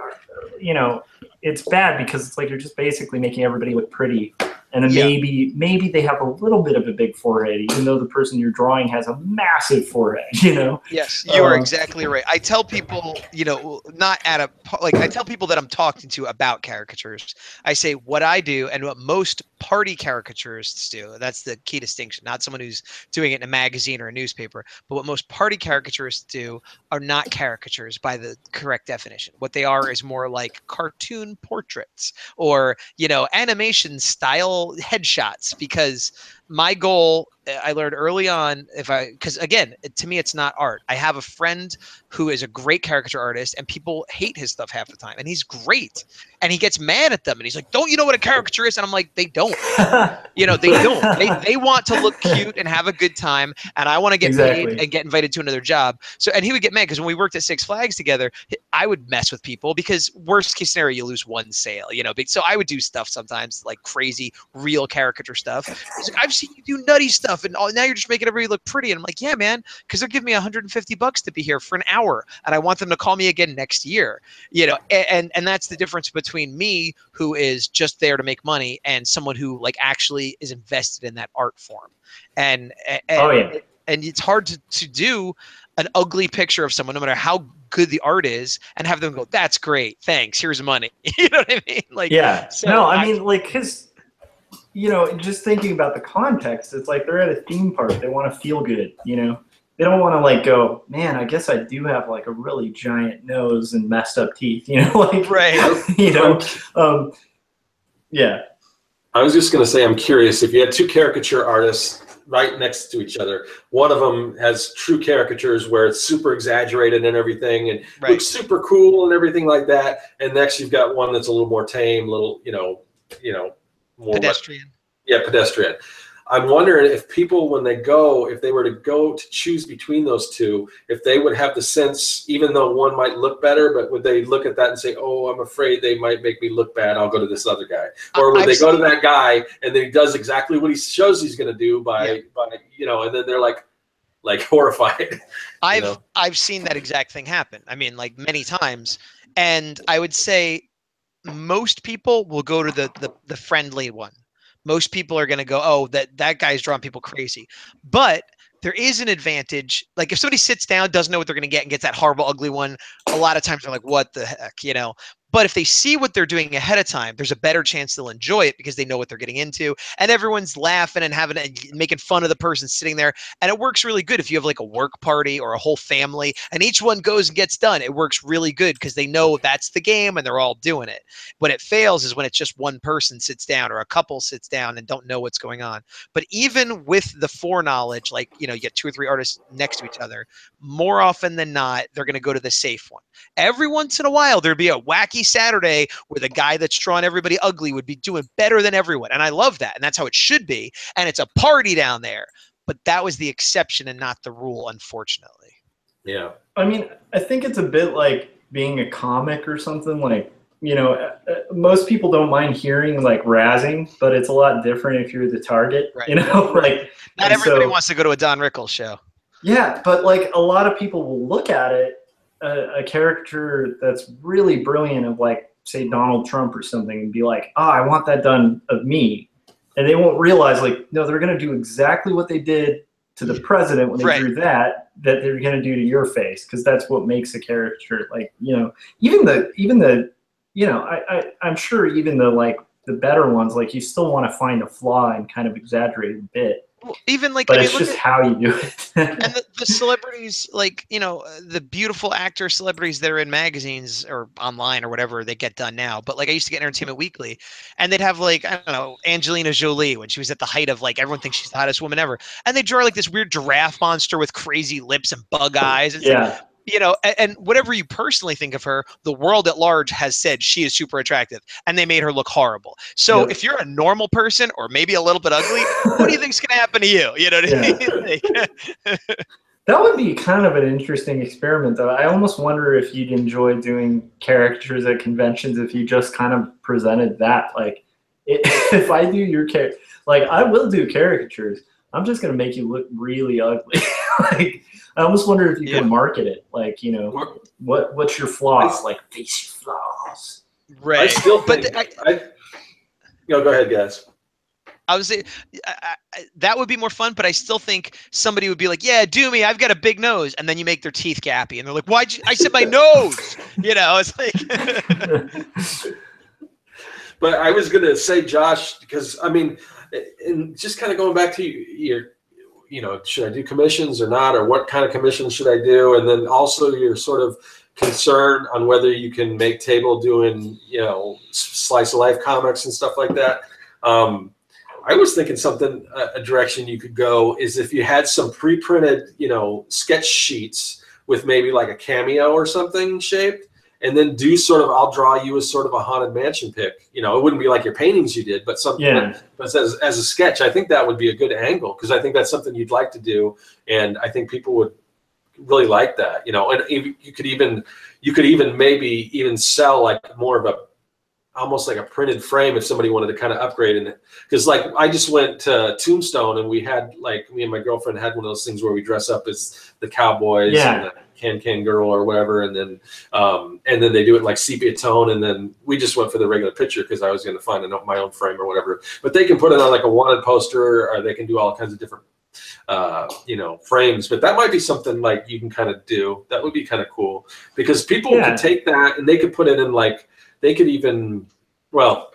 you know, it's bad because it's like you're just basically making everybody look pretty. And then maybe they have a little bit of a big forehead, even though the person you're drawing has a massive forehead, you know? Yes, you are exactly right. I tell people, you know, I tell people that I'm talking to about caricatures. I say what I do and what most party caricaturists do. That's the key distinction. Not someone who's doing it in a magazine or a newspaper, but what most party caricaturists do are not caricatures by the correct definition. What they are is more like cartoon portraits or, you know, animation style headshots, because my goal, I learned early on, because again, to me, it's not art. I have a friend who is a great caricature artist, and people hate his stuff half the time, and he's great, and he gets mad at them, and he's like, "Don't you know what a caricature is?" And I'm like, "They don't, man. You know, they don't. They want to look cute and have a good time, and I want to get paid and get invited to another job." So, and he would get mad because when we worked at Six Flags together, I would mess with people because worst case scenario, you lose one sale, you know. So I would do stuff sometimes like crazy, real caricature stuff. He's like, "I've seen you do nutty stuff, and now you're just making everybody look pretty." And I'm like, "Yeah, man, because they're giving me $150 to be here for an hour, and I want them to call me again next year." You know, and that's the difference between me, who is just there to make money, and someone who like actually is invested in that art form. And it's hard to do an ugly picture of someone, no matter how good the art is, and have them go, "That's great, thanks, here's money." You know what I mean? Like, yeah. So no, I mean, like, his, you know, just thinking about the context, it's like they're at a theme park. They want to feel good, you know. They don't want to like go, "Man, I guess I do have like a really giant nose and messed up teeth," you know, like, right. You know, yeah. I was just going to say, I'm curious if you had two caricature artists right next to each other. One of them has true caricatures where it's super exaggerated and everything, and looks super cool and everything like that. And next you've got one that's a little more tame, little, you know, more pedestrian. Pedestrian. I'm wondering if people, when they go, if they were to go to choose between those two, if they would have the sense, even though one might look better, but would they look at that and say, "Oh, I'm afraid they might make me look bad, I'll go to this other guy"? Or would they go to that guy and then he does exactly what he shows he's going to do by you know, and then they're like horrified. I've seen that exact thing happen. I mean, like, many times. And I would say most people will go to the friendly one. Most people are going to go, "Oh, that guy's drawing people crazy." But there is an advantage. Like, if somebody sits down, doesn't know what they're going to get, and gets that horrible, ugly one, a lot of times they're like, "What the heck," you know? But if they see what they're doing ahead of time, there's a better chance they'll enjoy it because they know what they're getting into, and everyone's laughing and making fun of the person sitting there. And it works really good if you have like a work party or a whole family, and each one goes and gets done. It works really good because they know that's the game and they're all doing it. When it fails is when it's just one person sits down or a couple sits down and don't know what's going on. But even with the foreknowledge, like, you know, you get 2 or 3 artists next to each other, more often than not, they're going to go to the safe one. Every once in a while, there'd be a wacky Saturday where the guy that's drawing everybody ugly would be doing better than everyone. And I love that. And that's how it should be. And it's a party down there. But that was the exception and not the rule, unfortunately. Yeah. I mean, I think it's a bit like being a comic or something. Like, you know, most people don't mind hearing like razzing, but it's a lot different if you're the target, you know? Like, not everybody wants to go to a Don Rickles show. Yeah, but like a lot of people will look at it, a character that's really brilliant of like, say, Donald Trump or something, and be like, "Oh, I want that done of me." And they won't realize, like, no, they're going to do exactly what they did to the president when they drew that they're going to do to your face, because that's what makes a character, like, you know, even the you know, I'm sure even the better ones, like, you still want to find a flaw and kind of exaggerate a bit. Even like, but it's just how you do it. And the celebrities, like, you know, the beautiful actor celebrities that are in magazines or online or whatever, they get done now. But like, I used to get Entertainment Weekly, and they'd have like, I don't know, Angelina Jolie when she was at the height of like, everyone thinks she's the hottest woman ever, and they draw like this weird giraffe monster with crazy lips and bug eyes. It's like, you know, and whatever you personally think of her, the world at large has said she is super attractive, and they made her look horrible. So if you're a normal person or maybe a little bit ugly, what do you think's going to happen to you? You know what I mean? That would be kind of an interesting experiment, though. I almost wonder if you'd enjoy doing characters at conventions if you just kind of presented that. Like, if I do your character, like, I will do caricatures. I'm just going to make you look really ugly. Like, I almost wonder if you could market it. Like, you know, what's your flaws? Like, face flaws. Right. I still think, go ahead, guys. I would say that would be more fun, but I still think somebody would be like, "Yeah, do me. I've got a big nose," and then you make their teeth gappy, and they're like, "Why'd you?" I said my nose. You know, it's like. But I was gonna say, Josh, because I mean, and just kind of going back to your, you know, should I do commissions or not, or what kind of commissions should I do, and then also your sort of concern on whether you can make table doing, you know, slice of life comics and stuff like that. I was thinking something, a direction you could go is if you had some pre-printed, sketch sheets with maybe like a cameo or something shaped, and then do sort of, I'll draw you as sort of a haunted mansion pick. It wouldn't be like your paintings you did, but something but as a sketch. I think that would be a good angle, because I think that's something you'd like to do, and I think people would really like that. And you could even maybe even sell like more of a, almost like a printed frame if somebody wanted to kind of upgrade in it. Because like I just went to Tombstone, and we had, like, me and my girlfriend had one of those things where we dress up as the cowboys and the can girl or whatever, and then they do it like sepia tone, and then we just went for the regular picture because I was going to find my own frame or whatever. But they can put it on like a wanted poster, or they can do all kinds of different frames. But that might be something like you can kind of do. That would be kind of cool, because people could take that and they could put it in, like, they could even, well,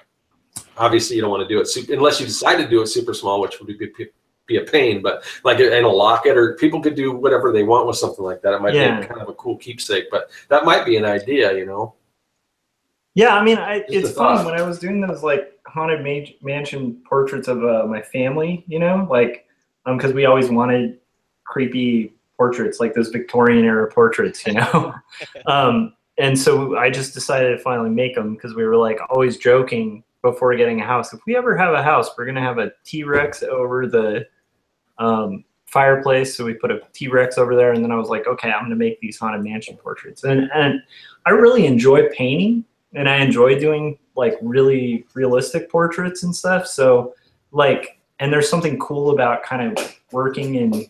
obviously you don't want to do it unless you decide to do it super small, which would be a pain, but like in a locket, or people could do whatever they want with something like that. It might be kind of a cool keepsake, but that might be an idea, Yeah, I mean, it's fun when I was doing those like haunted mansion portraits of my family, like, because we always wanted creepy portraits, like those Victorian era portraits, and so I just decided to finally make them, because we were like always joking before getting a house, if we ever have a house, we're gonna have a T-Rex over the fireplace. So we put a T-Rex over there, and then I was like, okay, I'm gonna make these haunted mansion portraits, and I really enjoy painting, and I enjoy doing like really realistic portraits and stuff. So like, and there's something cool about kind of working in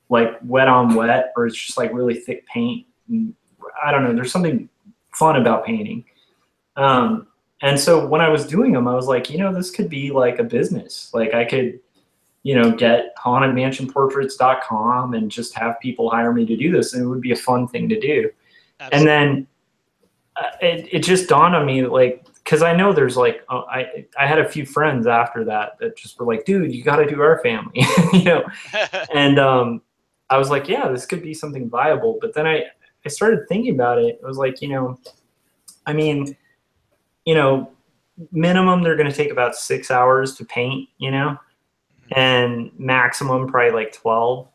like wet on wet, or it's just like really thick paint. And I don't know, there's something fun about painting. And so when I was doing them, I was like, this could be like a business. Like I could, get hauntedmansionportraits.com and just have people hire me to do this, and it would be a fun thing to do. Absolutely. And then it just dawned on me, like, because I know there's like, I had a few friends after that just were like, dude, you got to do our family, And I was like, yeah, this could be something viable. But then I started thinking about it. I was like, I mean, minimum they're going to take about 6 hours to paint, and maximum probably like 12.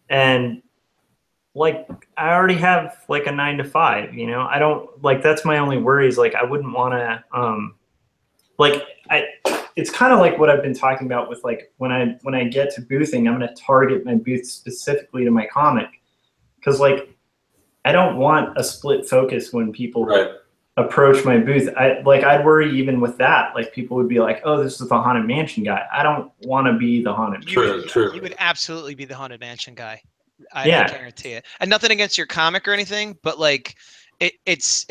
And like, I already have like a 9 to 5, I don't, like, that's my only worry is like, I wouldn't want to, it's kind of like what I've been talking about with like, when I get to boothing, I'm going to target my booth specifically to my comic. Cause like, I don't want a split focus when people approach my booth. I'd worry even with that. Like people would be like, oh, this is the Haunted Mansion guy. I don't want to be the Haunted Mansion guy. You would absolutely be the Haunted Mansion guy. I guarantee it. And nothing against your comic or anything, but like it's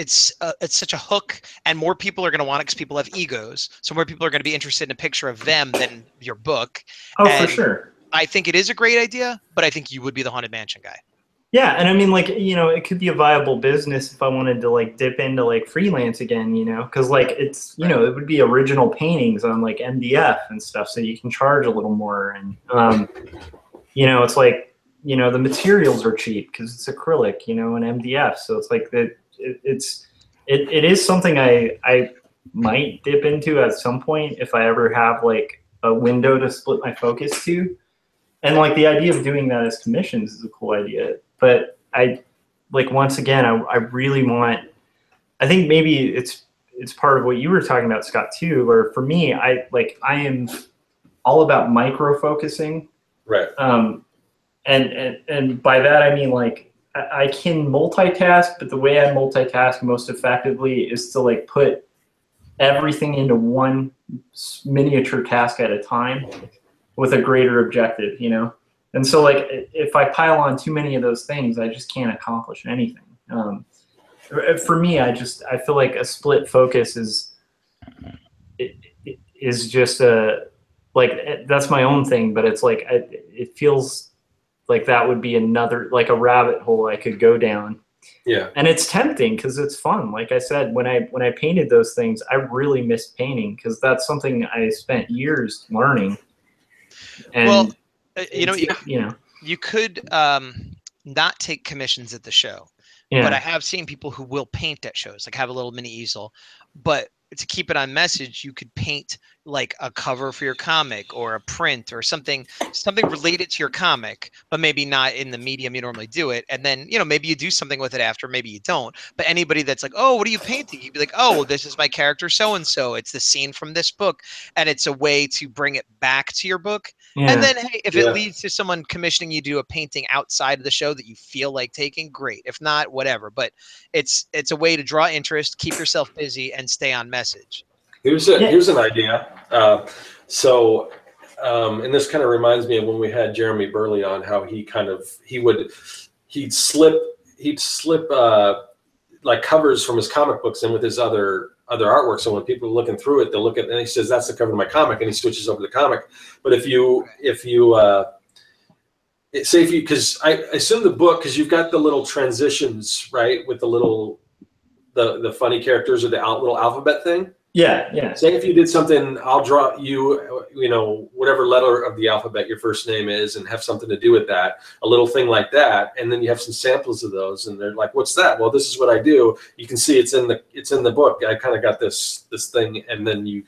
such a hook, and more people are going to want it because people have egos. So more people are going to be interested in a picture of them than your book. Oh, and for sure. I think it is a great idea, but I think you would be the Haunted Mansion guy. Yeah, and I mean, like, it could be a viable business if I wanted to like dip into like freelance again, because like it's, it would be original paintings on like MDF and stuff, so you can charge a little more, and it's like, the materials are cheap because it's acrylic, and MDF, so it's like that. It is something I might dip into at some point if I ever have like a window to split my focus to, and like the idea of doing that as commissions is a cool idea. But once again, I really want, I think maybe it's part of what you were talking about, Scott, too, where for me, I am all about micro focusing. Right. And by that, I mean, like, I can multitask, but the way I multitask most effectively is to like put everything into one miniature task at a time with a greater objective, And so, like, if I pile on too many of those things, I just can't accomplish anything. For me, I feel like a split focus is just that's my own thing, but it's like it feels like that would be another, like, a rabbit hole I could go down. Yeah. And it's tempting because it's fun. Like I said, when I painted those things, I really missed painting because that's something I spent years learning. And well, you could not take commissions at the show, but I have seen people who will paint at shows, like have a little mini easel. But to keep it on message, you could paint like a cover for your comic or a print or something related to your comic, but maybe not in the medium you normally do it. And then, you know, maybe you do something with it after, maybe you don't. But anybody that's like, oh, what are you painting? You'd be like, oh, this is my character so-and-so. It's the scene from this book. And it's a way to bring it back to your book. Yeah. And then, hey, if it leads to someone commissioning you to do a painting outside of the show that you feel like taking, great. If not, whatever. But it's a way to draw interest, keep yourself busy, and stay on message. Here's an idea. And this kind of reminds me of when we had Jeremy Burley on, how he'd slip like covers from his comic books in with his other artwork. So when people are looking through it, they'll look at, and he says, that's the cover of my comic, and he switches over to the comic. But because I assume the book, because you've got the little transitions, right, with the funny characters or the little alphabet thing. Yeah. Say if you did something, I'll draw you, you know, whatever letter of the alphabet your first name is, and have something to do with that, a little thing like that, and then you have some samples of those, and they're like, "What's that?" Well, this is what I do. You can see it's in the book. I kind of got this thing, and then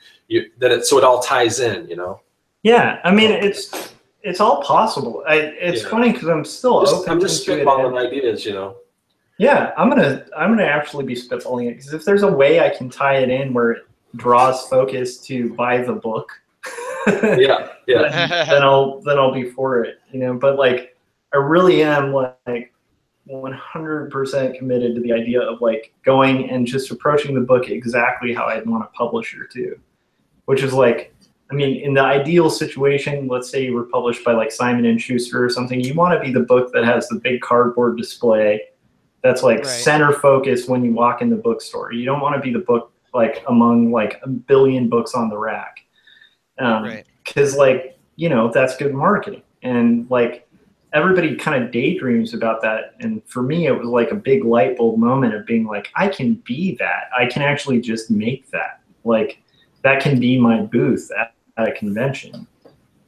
so it all ties in, you know. Yeah, I mean it's all possible. It's funny because I'm still open. I'm just spitballing ideas, you know. Yeah, I'm gonna actually be spitballing it, because if there's a way I can tie it in where it draws focus to buy the book, then I'll be for it, you know. But like, I really am like 100% committed to the idea of like going and just approaching the book exactly how I'd want a publisher to, which is like, I mean, in the ideal situation, let's say you were published by like Simon & Schuster or something, you want to be the book that has the big cardboard display that's like center focus when you walk in the bookstore. You don't want to be the book like among like a billion books on the rack. Because like, you know, that's good marketing. And like everybody kind of daydreams about that. And for me, it was like a big light bulb moment of being like, I can be that. I can actually just make that. Like that can be my booth at a convention.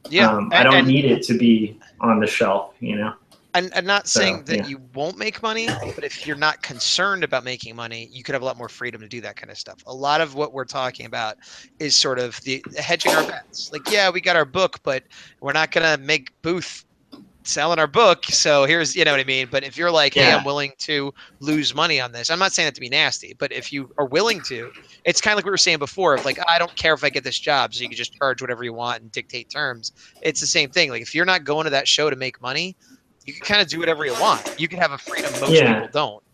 Yeah. I don't need it to be on the shelf, you know? I'm not saying that you won't make money, but if you're not concerned about making money, you could have a lot more freedom to do that kind of stuff. A lot of what we're talking about is sort of the hedging our bets. Like, yeah, we got our book, but we're not going to make booth selling our book. So here's, you know what I mean? But if you're like, hey, I'm willing to lose money on this, I'm not saying that to be nasty, but if you are willing to, it's kind of like we were saying before, of like, I don't care if I get this job, so you can just charge whatever you want and dictate terms. It's the same thing. Like if you're not going to that show to make money, you can kind of do whatever you want. You can have a freedom most people don't.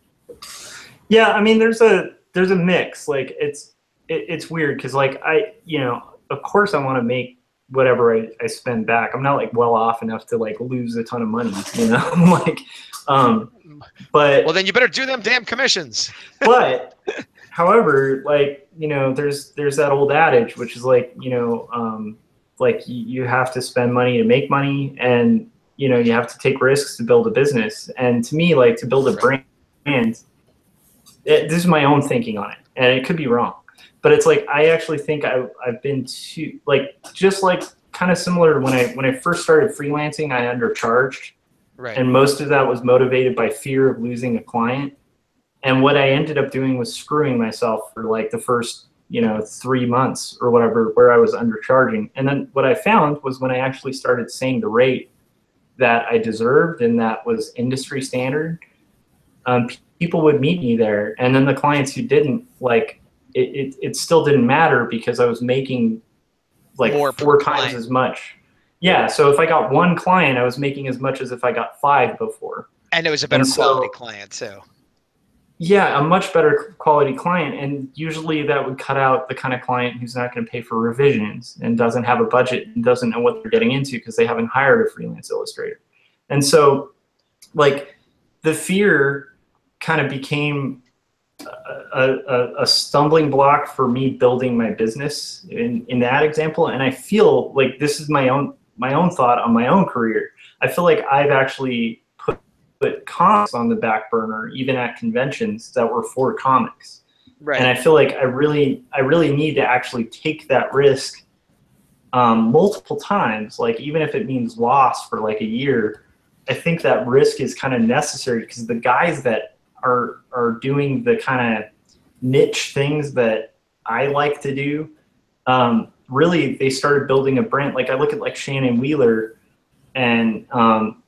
Yeah, I mean, there's a mix. Like it's weird because like of course I want to make whatever I spend back. I'm not like well off enough to like lose a ton of money, you know. Like, but well, then you better do them damn commissions. But however, like, you know, there's that old adage which is like, you know, like you have to spend money to make money, and you know, you have to take risks to build a business. And to me, like to build a brand, this is my own thinking on it, and it could be wrong, but it's like I actually think I've been too like just like kind of similar to when I first started freelancing, I undercharged, and most of that was motivated by fear of losing a client. And what I ended up doing was screwing myself for like the first, you know, 3 months or whatever, where I was undercharging. And then what I found was when I actually started saying the rate that I deserved and that was industry standard, people would meet me there. And then the clients who didn't, like, it still didn't matter because I was making like more 4 times as much. Yeah, so if I got 1 client, I was making as much as if I got 5 before. And it was a better quality client too. Yeah, a much better quality client. And usually that would cut out the kind of client who's not going to pay for revisions and doesn't have a budget and doesn't know what they're getting into because they haven't hired a freelance illustrator. And so like the fear kind of became a stumbling block for me building my business in that example. And I feel like this is my own thought on my own career. I feel like I've actually put comics on the back burner, even at conventions that were for comics. Right. And I feel like I really need to actually take that risk multiple times. Like even if it means loss for like a year, I think that risk is kind of necessary because the guys that are doing the kind of niche things that I like to do, really they started building a brand. Like I look at like Shannon Wheeler, and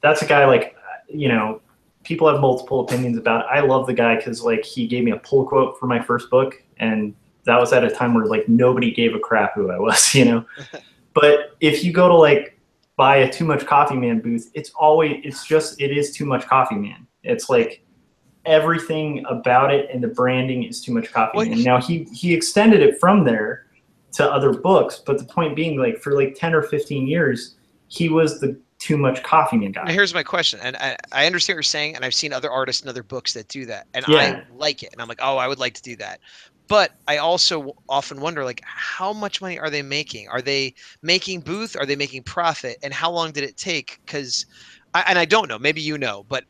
that's a guy like, you know, people have multiple opinions about it. I love the guy because like he gave me a pull quote for my first book, and that was at a time where like nobody gave a crap who I was, you know. But if you go to like buy a Too Much Coffee Man booth, it is Too Much Coffee Man. It's like everything about it and the branding is Too Much Coffee Man. Now he extended it from there to other books, but the point being, like for like 10 or 15 years, he was the Too Much Coffee Man guy. Now here's my question, and I understand what you're saying, and I've seen other artists and other books that do that, and I like it, and I'm like, oh, I would like to do that. But I also often wonder, like, how much money are they making? Are they making booth? Are they making profit? And how long did it take? Because, and I don't know, maybe you know, but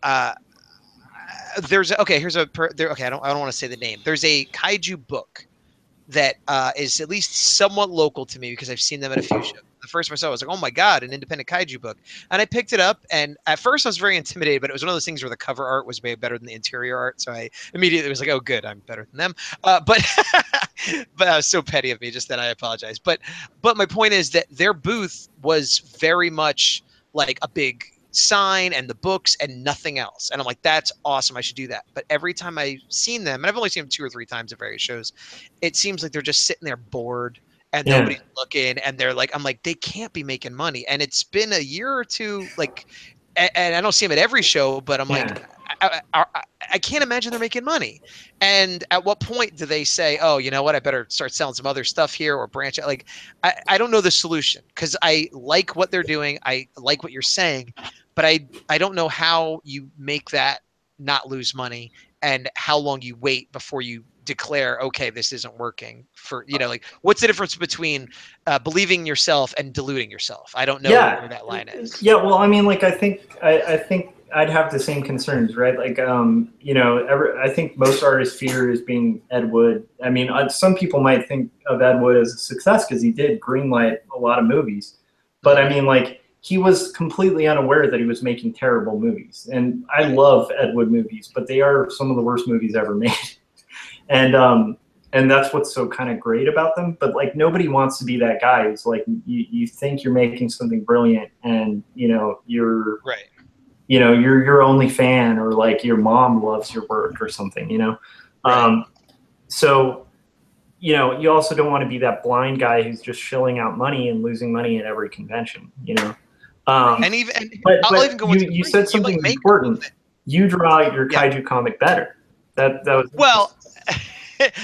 there's okay. I don't want to say the name. There's a kaiju book that is at least somewhat local to me because I've seen them at a few shows. The first time I saw it, I was like, oh my God, an independent kaiju book. And I picked it up, and at first I was very intimidated, but it was one of those things where the cover art was way better than the interior art. So I immediately was like, oh, good, I'm better than them. But that was so petty of me just then. I apologize. But my point is that their booth was very much like a big sign and the books and nothing else. And I'm like, that's awesome. I should do that. But every time I've seen them, and I've only seen them 2 or 3 times at various shows, it seems like they're just sitting there bored and nobody's looking, and they're like, I'm like, they can't be making money. And it's been a year or two, like, and I don't see them at every show, but I'm like, I can't imagine they're making money. And at what point do they say, oh, you know what, I better start selling some other stuff here or branch out? Like, I don't know the solution, because I like what they're doing. I like what you're saying, but I don't know how you make that not lose money, and how long you wait before you declare, okay, this isn't working. For, you know, like, what's the difference between believing yourself and deluding yourself? I don't know where that line is. Yeah, well, I mean, like, I think I'd have the same concerns, right? Like, you know, I think most artists' fear is being Ed Wood. I mean, some people might think of Ed Wood as a success because he did greenlight a lot of movies, but I mean, like, he was completely unaware that he was making terrible movies. And I love Ed Wood movies, but they are some of the worst movies ever made. And that's what's so kind of great about them. But like, nobody wants to be that guy who's like, you think you're making something brilliant, and you know, you're you know, you're your only fan, or like your mom loves your work or something, you know? So, you know, you also don't want to be that blind guy who's just shilling out money and losing money at every convention, you know? But you said something important. You draw your kaiju comic better. That was well.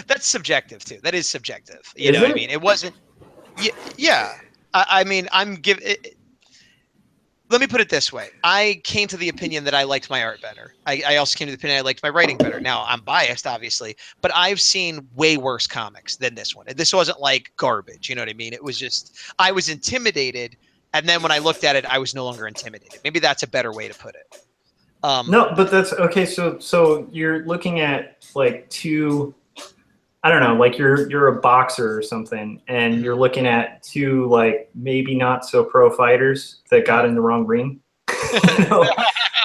That's subjective too. That is subjective. You know what I mean? It wasn't. Yeah. I mean, let me put it this way. I came to the opinion that I liked my art better. I also came to the opinion I liked my writing better. Now, I'm biased, obviously, but I've seen way worse comics than this one. This wasn't like garbage. You know what I mean? It was just, I was intimidated. And then when I looked at it, I was no longer intimidated. Maybe that's a better way to put it. No, but that's okay. So you're looking at like two, I don't know, like you're a boxer or something, and you're looking at two like maybe not so pro fighters that got in the wrong ring. You know?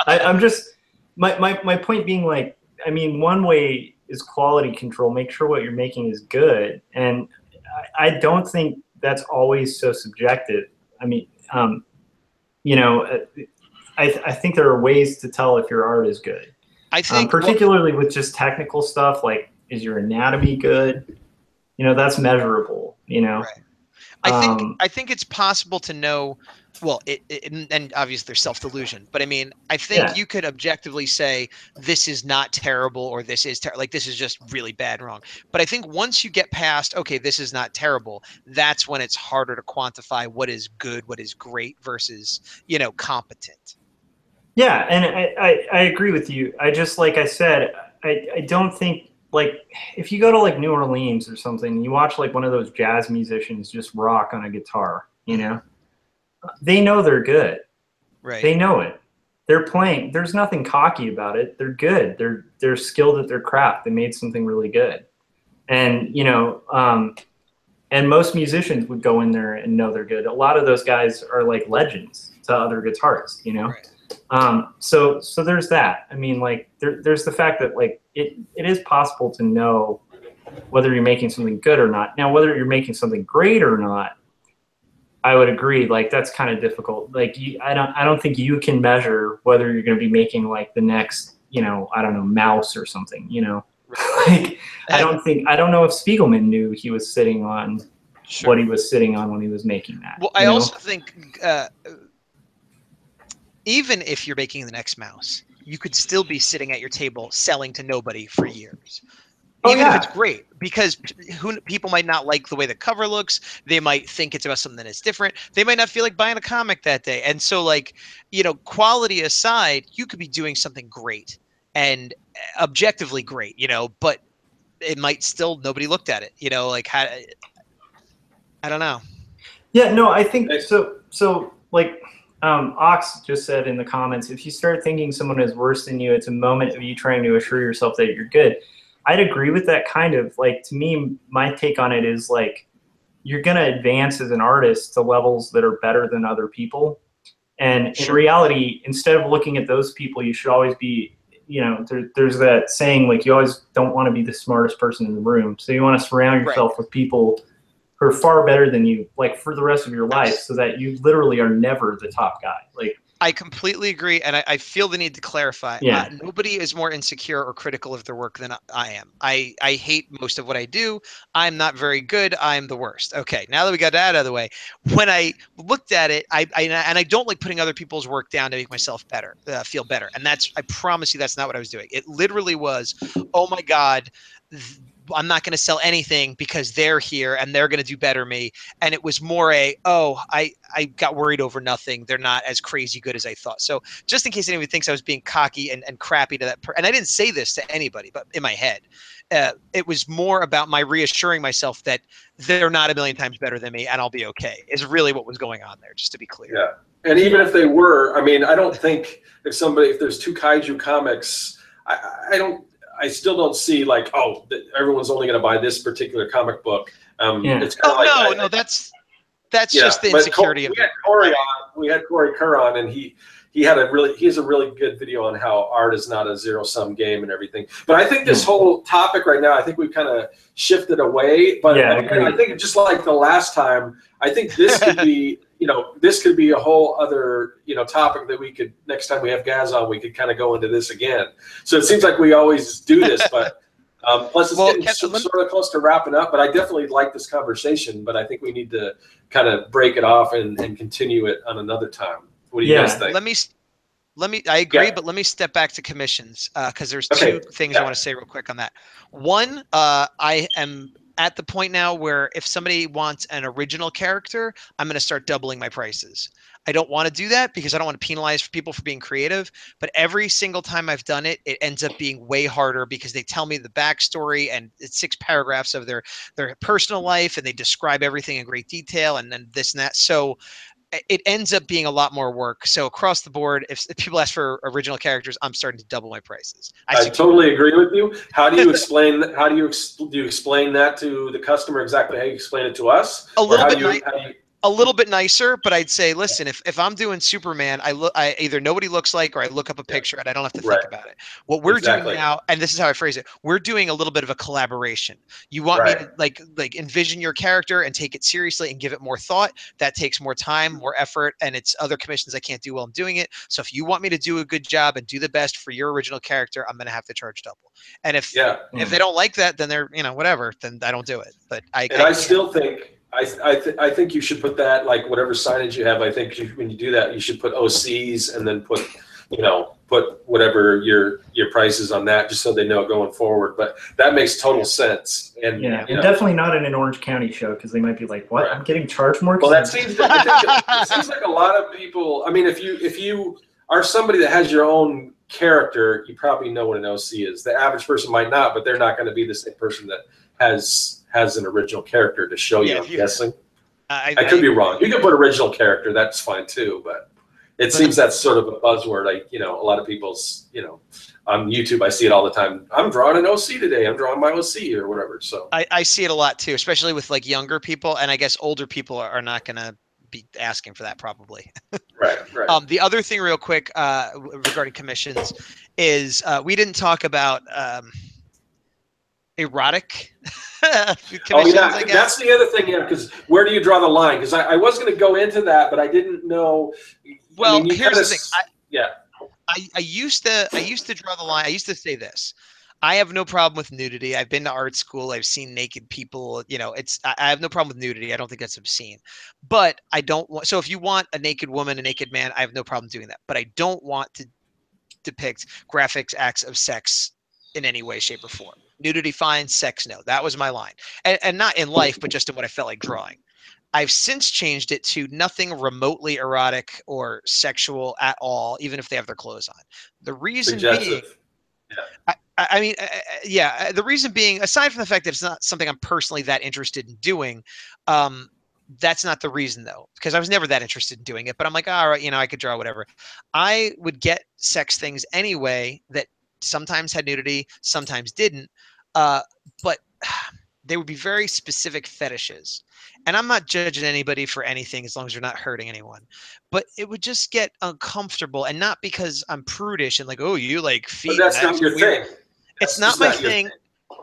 I'm just my point being, like, I mean, one way is quality control. Make sure what you're making is good, and I don't think that's always so subjective. I mean, you know, I think there are ways to tell if your art is good. I think particularly with just technical stuff, like, is your anatomy good? You know, that's measurable, you know? Right. I think it's possible to know, well, and obviously there's self-delusion, but I mean, I think you could objectively say this is not terrible, or this is like, this is just really bad and wrong. But I think once you get past, okay, this is not terrible, that's when it's harder to quantify what is good, what is great versus, you know, competent. Yeah, and I agree with you. I just, like I said, I don't think, like, if you go to like New Orleans or something, you watch like one of those jazz musicians just rock on a guitar, you know, they know they're good. Right. They know it. They're playing. There's nothing cocky about it. They're good. They're skilled at their craft. They made something really good. And, you know, and most musicians would go in there and know they're good. A lot of those guys are like legends to other guitarists, you know? Right. So there's that. I mean, like, there's the fact that, like, it is possible to know whether you're making something good or not. Now, whether you're making something great or not, I would agree. Like that's kind of difficult. Like I don't think you can measure whether you're going to be making like the next, you know, I don't know, mouse or something, you know. Like I don't know if Spiegelman knew he was sitting on what he was sitting on when he was making that. Well, I also think even if you're making the next mouse, you could still be sitting at your table selling to nobody for years. Even if it's great, because people might not like the way the cover looks. They might think it's about something that's different. They might not feel like buying a comic that day. And so, like, you know, quality aside, you could be doing something great and objectively great, you know, but it might still, nobody looked at it, you know, like, how, I don't know. Yeah, no, I think so. So, like, Ox just said in the comments, if you start thinking someone is worse than you, it's a moment of you trying to assure yourself that you're good. I'd agree with that kind of. Like, to me, my take on it is like you're going to advance as an artist to levels that are better than other people. And in reality, instead of looking at those people, you should always be, you know, there's that saying, like, you always don't want to be the smartest person in the room. So you want to surround yourself with people who are far better than you, like, for the rest of your life, so that you literally are never the top guy. Like, I completely agree, and I feel the need to clarify. Yeah. Nobody is more insecure or critical of their work than I am. I hate most of what I do. I'm not very good. I'm the worst. Okay, now that we got that out of the way, when I looked at it, I don't like putting other people's work down to make myself better, feel better. And that's, I promise you, that's not what I was doing. It literally was, oh my God, I'm not going to sell anything because they're here and they're going to do better me. And it was more I got worried over nothing. They're not as crazy good as I thought. So just in case anyone thinks I was being cocky and crappy to that, and I didn't say this to anybody, but in my head, it was more about my reassuring myself that they're not a million times better than me and I'll be okay, is really what was going on there, just to be clear. Yeah. And even if they were, I mean, I don't think if there's two kaiju comics, I still don't see like, oh, everyone's only going to buy this particular comic book. It's kind of no, that's just the insecurity of it. We had Corey Kerr on, and he has a really good video on how art is not a zero-sum game and everything. But I think this whole topic right now, I think we've kind of shifted away. But I think just like the last time, I think this could be, this could be a whole other, topic that we could, next time we have Gaz on, we could kind of go into this again. So it seems like we always do this, but plus it's getting sort of close to wrapping up. But I definitely like this conversation, but I think we need to kind of break it off and continue it on another time. What do you guys think? I agree, but let me step back to commissions because there's two things I want to say real quick on that. One, I am at the point now where if somebody wants an original character, I'm going to start doubling my prices. I don't want to do that because I don't want to penalize people for being creative, but every single time I've done it, it ends up being way harder because they tell me the backstory and it's 6 paragraphs of their personal life and they describe everything in great detail and then this and that. So it ends up being a lot more work. So across the board, if people ask for original characters, I'm starting to double my prices. I totally agree with you. How do you explain? Do you explain that to the customer exactly how you explain it to us? A little bit nicer, but I'd say, listen, if I'm doing Superman, I either nobody looks like or I look up a picture and I don't have to think about it. What we're doing now, and this is how I phrase it, we're doing a little bit of a collaboration. You want me to like envision your character and take it seriously and give it more thought. That takes more time, more effort, and it's other commissions I can't do while I'm doing it. So if you want me to do a good job and do the best for your original character, I'm going to have to charge double. And if they don't like that, then they're whatever. Then I don't do it. But I still think. I think you should put that, like whatever signage you have. I think when you do that, you should put OCs and then put whatever your price is on that, just so they know going forward. But that makes total sense. And and definitely not in an Orange County show because they might be like, "What? I'm getting charged more." Well, it seems like a lot of people. I mean, if you are somebody that has your own character, you probably know what an OC is. The average person might not, but they're not going to be the same person that has an original character to show you. I'm guessing. I could be wrong. You can put original character. That's fine too. But it seems that's sort of a buzzword. A lot of people's, on YouTube, I see it all the time. I'm drawing an OC today. I'm drawing my OC or whatever. So I see it a lot too, especially with like younger people, and I guess older people are not going to be asking for that probably. Right. The other thing, real quick, regarding commissions, is we didn't talk about. erotic commissions, Oh yeah, I guess. that's the other thing. Yeah, because where do you draw the line? Because I was going to go into that, but I didn't know. Well, I mean, here's the thing. Yeah. I used to draw the line. I used to say this. I have no problem with nudity. I've been to art school. I've seen naked people. You know, I have no problem with nudity. I don't think that's obscene. But I don't want. So if you want a naked woman, a naked man, I have no problem doing that. But I don't want to depict graphic acts of sex in any way, shape, or form. Nudity, fine. Sex, no. That was my line, and not in life, but just in what I felt like drawing. I've since changed it to nothing remotely erotic or sexual at all, even if they have their clothes on. The reason being, yeah. I mean, yeah, the reason being, aside from the fact that it's not something I'm personally that interested in doing, that's not the reason though, because I was never that interested in doing it. But I'm like, all right, you know, I could draw whatever. I would get sex things anyway that sometimes had nudity, sometimes didn't, but they would be very specific fetishes. And I'm not judging anybody for anything as long as you're not hurting anyone. But it would just get uncomfortable, and not because I'm prudish and like, oh, you like feet. But that's not your weird. thing. It's not my thing.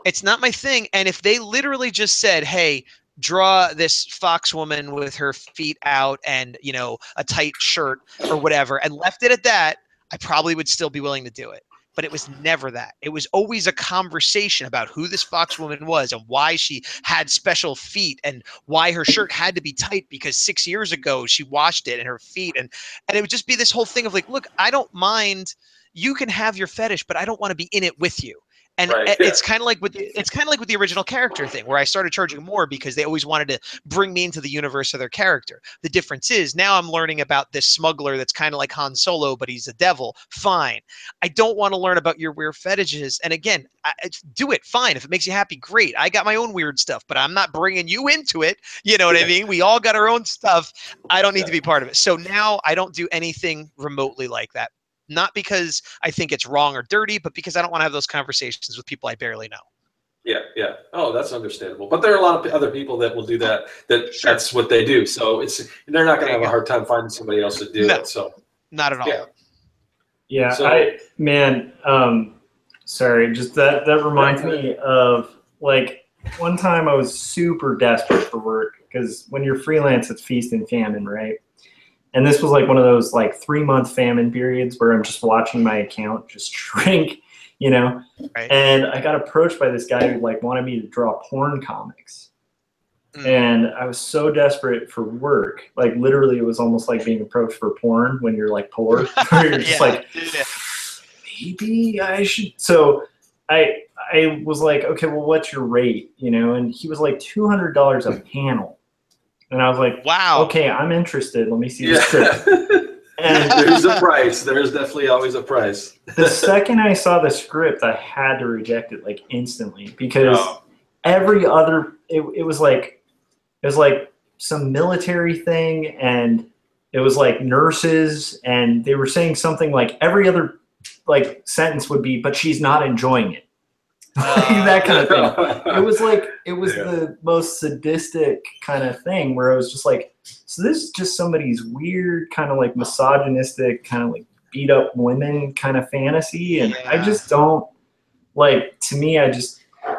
It's not my thing. And if they literally just said, hey, draw this fox woman with her feet out and, you know, a tight shirt or whatever, and left it at that, I probably would still be willing to do it. But it was never that. It was always a conversation about who this fox woman was and why she had special feet and why her shirt had to be tight because 6 years ago she washed it and her feet. And it would just be this whole thing of like, look, I don't mind. You can have your fetish, but I don't want to be in it with you. And it's kind of like with the original character thing, where I started charging more because they always wanted to bring me into the universe of their character. The difference is now I'm learning about this smuggler that's kind of like Han Solo, but he's a devil. Fine. I don't want to learn about your weird fetishes. And again, do it. Fine. If it makes you happy, great. I got my own weird stuff, but I'm not bringing you into it. You know what I mean? We all got our own stuff. I don't need to be part of it. So now I don't do anything remotely like that. Not because I think it's wrong or dirty, but because I don't want to have those conversations with people I barely know. Yeah, yeah. Oh, that's understandable. But there are a lot of other people that will do that. That's what they do. So they're not going to have a hard time finding somebody else to do it. So not at all. Yeah. Yeah. So, Sorry, just that reminds me of like one time I was super desperate for work because when you're freelance, it's feast and famine, right? And this was like one of those like 3-month famine periods where I'm just watching my account just shrink, you know? Right. And I got approached by this guy who like wanted me to draw porn comics. And I was so desperate for work. Like literally it was almost like being approached for porn when you're like poor. Where you're just like, maybe I should. So I was like, okay, well, what's your rate? You know? And he was like $200 a panel. And I was like, wow. Okay, I'm interested. Let me see the script. And there's a price. There's definitely always a price. The second I saw the script, I had to reject it like instantly because every other it was like some military thing, and it was like nurses, and they were saying something like every other like sentence would be, but she's not enjoying it. That kind of thing. It was the most sadistic kind of thing where I was just like, so this is just somebody's weird kind of like misogynistic kind of like beat up women kind of fantasy. And I just don't like, to me,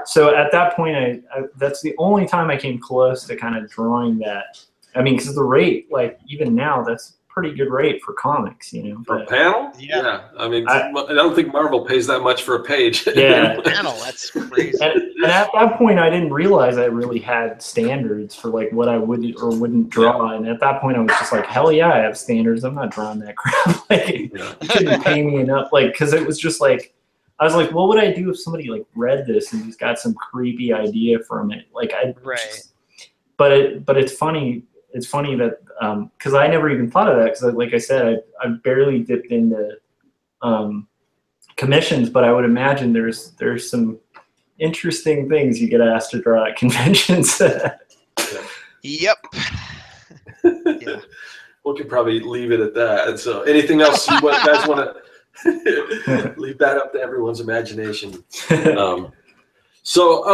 so at that point, I that's the only time I came close to kind of drawing that. I mean, because the rate, like even now, that's pretty good rate for comics, you know. For a panel? Yeah. I mean, I don't think Marvel pays that much for a page. Yeah. Panel, that's crazy. And at that point, I didn't realize I really had standards for like what I would or wouldn't draw. And at that point, I was just like, hell yeah, I have standards. I'm not drawing that crap. Like, you couldn't pay me enough. Like, because it was just like, I was like, what would I do if somebody like read this and just got some creepy idea from it? Like, but it's funny. It's funny that because I never even thought of that because, like I said, I barely dipped into commissions, but I would imagine there's some interesting things you get asked to draw at conventions. Yep. Yeah. We could probably leave it at that. And so, anything else you guys want to leave that up to everyone's imagination? So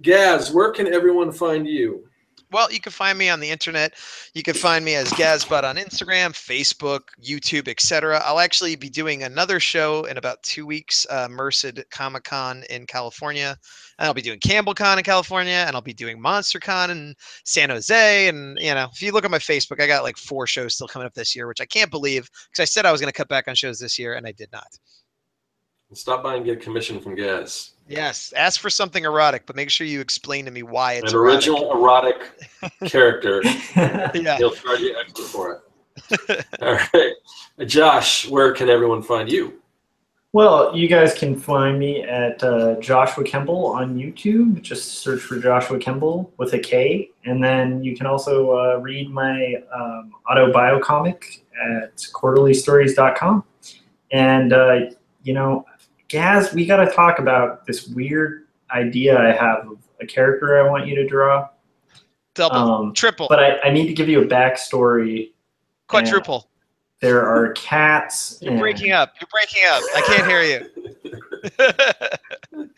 Gaz, where can everyone find you? Well, you can find me on the internet. You can find me as Gazbot on Instagram, Facebook, YouTube, etc. I'll actually be doing another show in about 2 weeks, Merced Comic Con in California. And I'll be doing CambleCon in California, and I'll be doing MonsterCon in San Jose. And, you know, if you look at my Facebook, I got like 4 shows still coming up this year, which I can't believe because I said I was going to cut back on shows this year, and I did not. Stop by and get a commission from Gaz. Yes, ask for something erotic, but make sure you explain to me why it's an original erotic character. Yeah. He'll charge you extra for it. All right. Josh, where can everyone find you? Well, you guys can find me at Joshua Kemble on YouTube. Just search for Joshua Kemble with a K. And then you can also read my autobio comic at quarterlystories.com. And, you know, Gaz, we got to talk about this weird idea I have of a character I want you to draw. Double, triple. But I need to give you a backstory. Quadruple. There are cats. You're breaking up. You're breaking up. I can't hear you.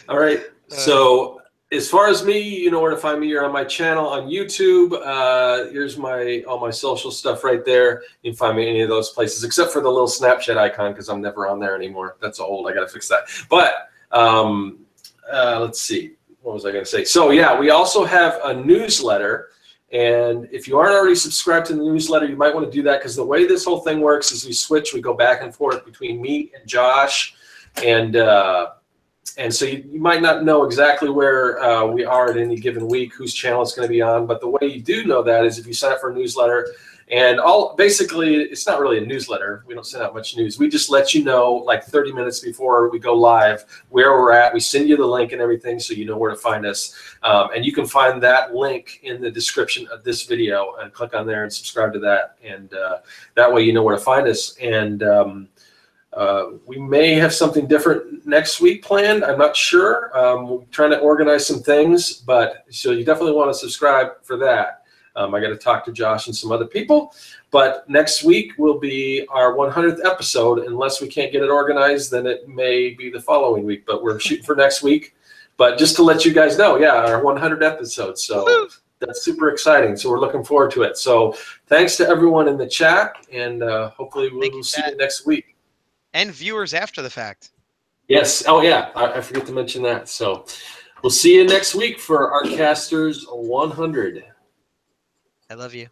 All right. So as far as me, you know where to find me. You're on my channel on YouTube. Here's all my social stuff right there. You can find me in any of those places, except for the little Snapchat icon because I'm never on there anymore. That's old. I got to fix that. But let's see. What was I going to say? So yeah, we also have a newsletter. And if you aren't already subscribed to the newsletter, you might want to do that because the way this whole thing works is we go back and forth between me and Josh, and so you might not know exactly where we are at any given week, whose channel it's going to be on. But the way you do know that is if you sign up for a newsletter. And basically, it's not really a newsletter. We don't send out much news. We just let you know like 30 minutes before we go live where we're at. We send you the link and everything so you know where to find us. And you can find that link in the description of this video and click on there and subscribe to that. And that way you know where to find us. And we may have something different next week planned. I'm not sure. We're trying to organize some things, but so you definitely want to subscribe for that. I got to talk to Josh and some other people, but next week will be our 100th episode. Unless we can't get it organized, then it may be the following week, but we're shooting for next week. But just to let you guys know, yeah, our 100th episode. So that's super exciting. So we're looking forward to it. So thanks to everyone in the chat, and hopefully we'll see you next week. And viewers after the fact. Yes. Oh, yeah. I forget to mention that. So we'll see you next week for Artcasters 100. I love you.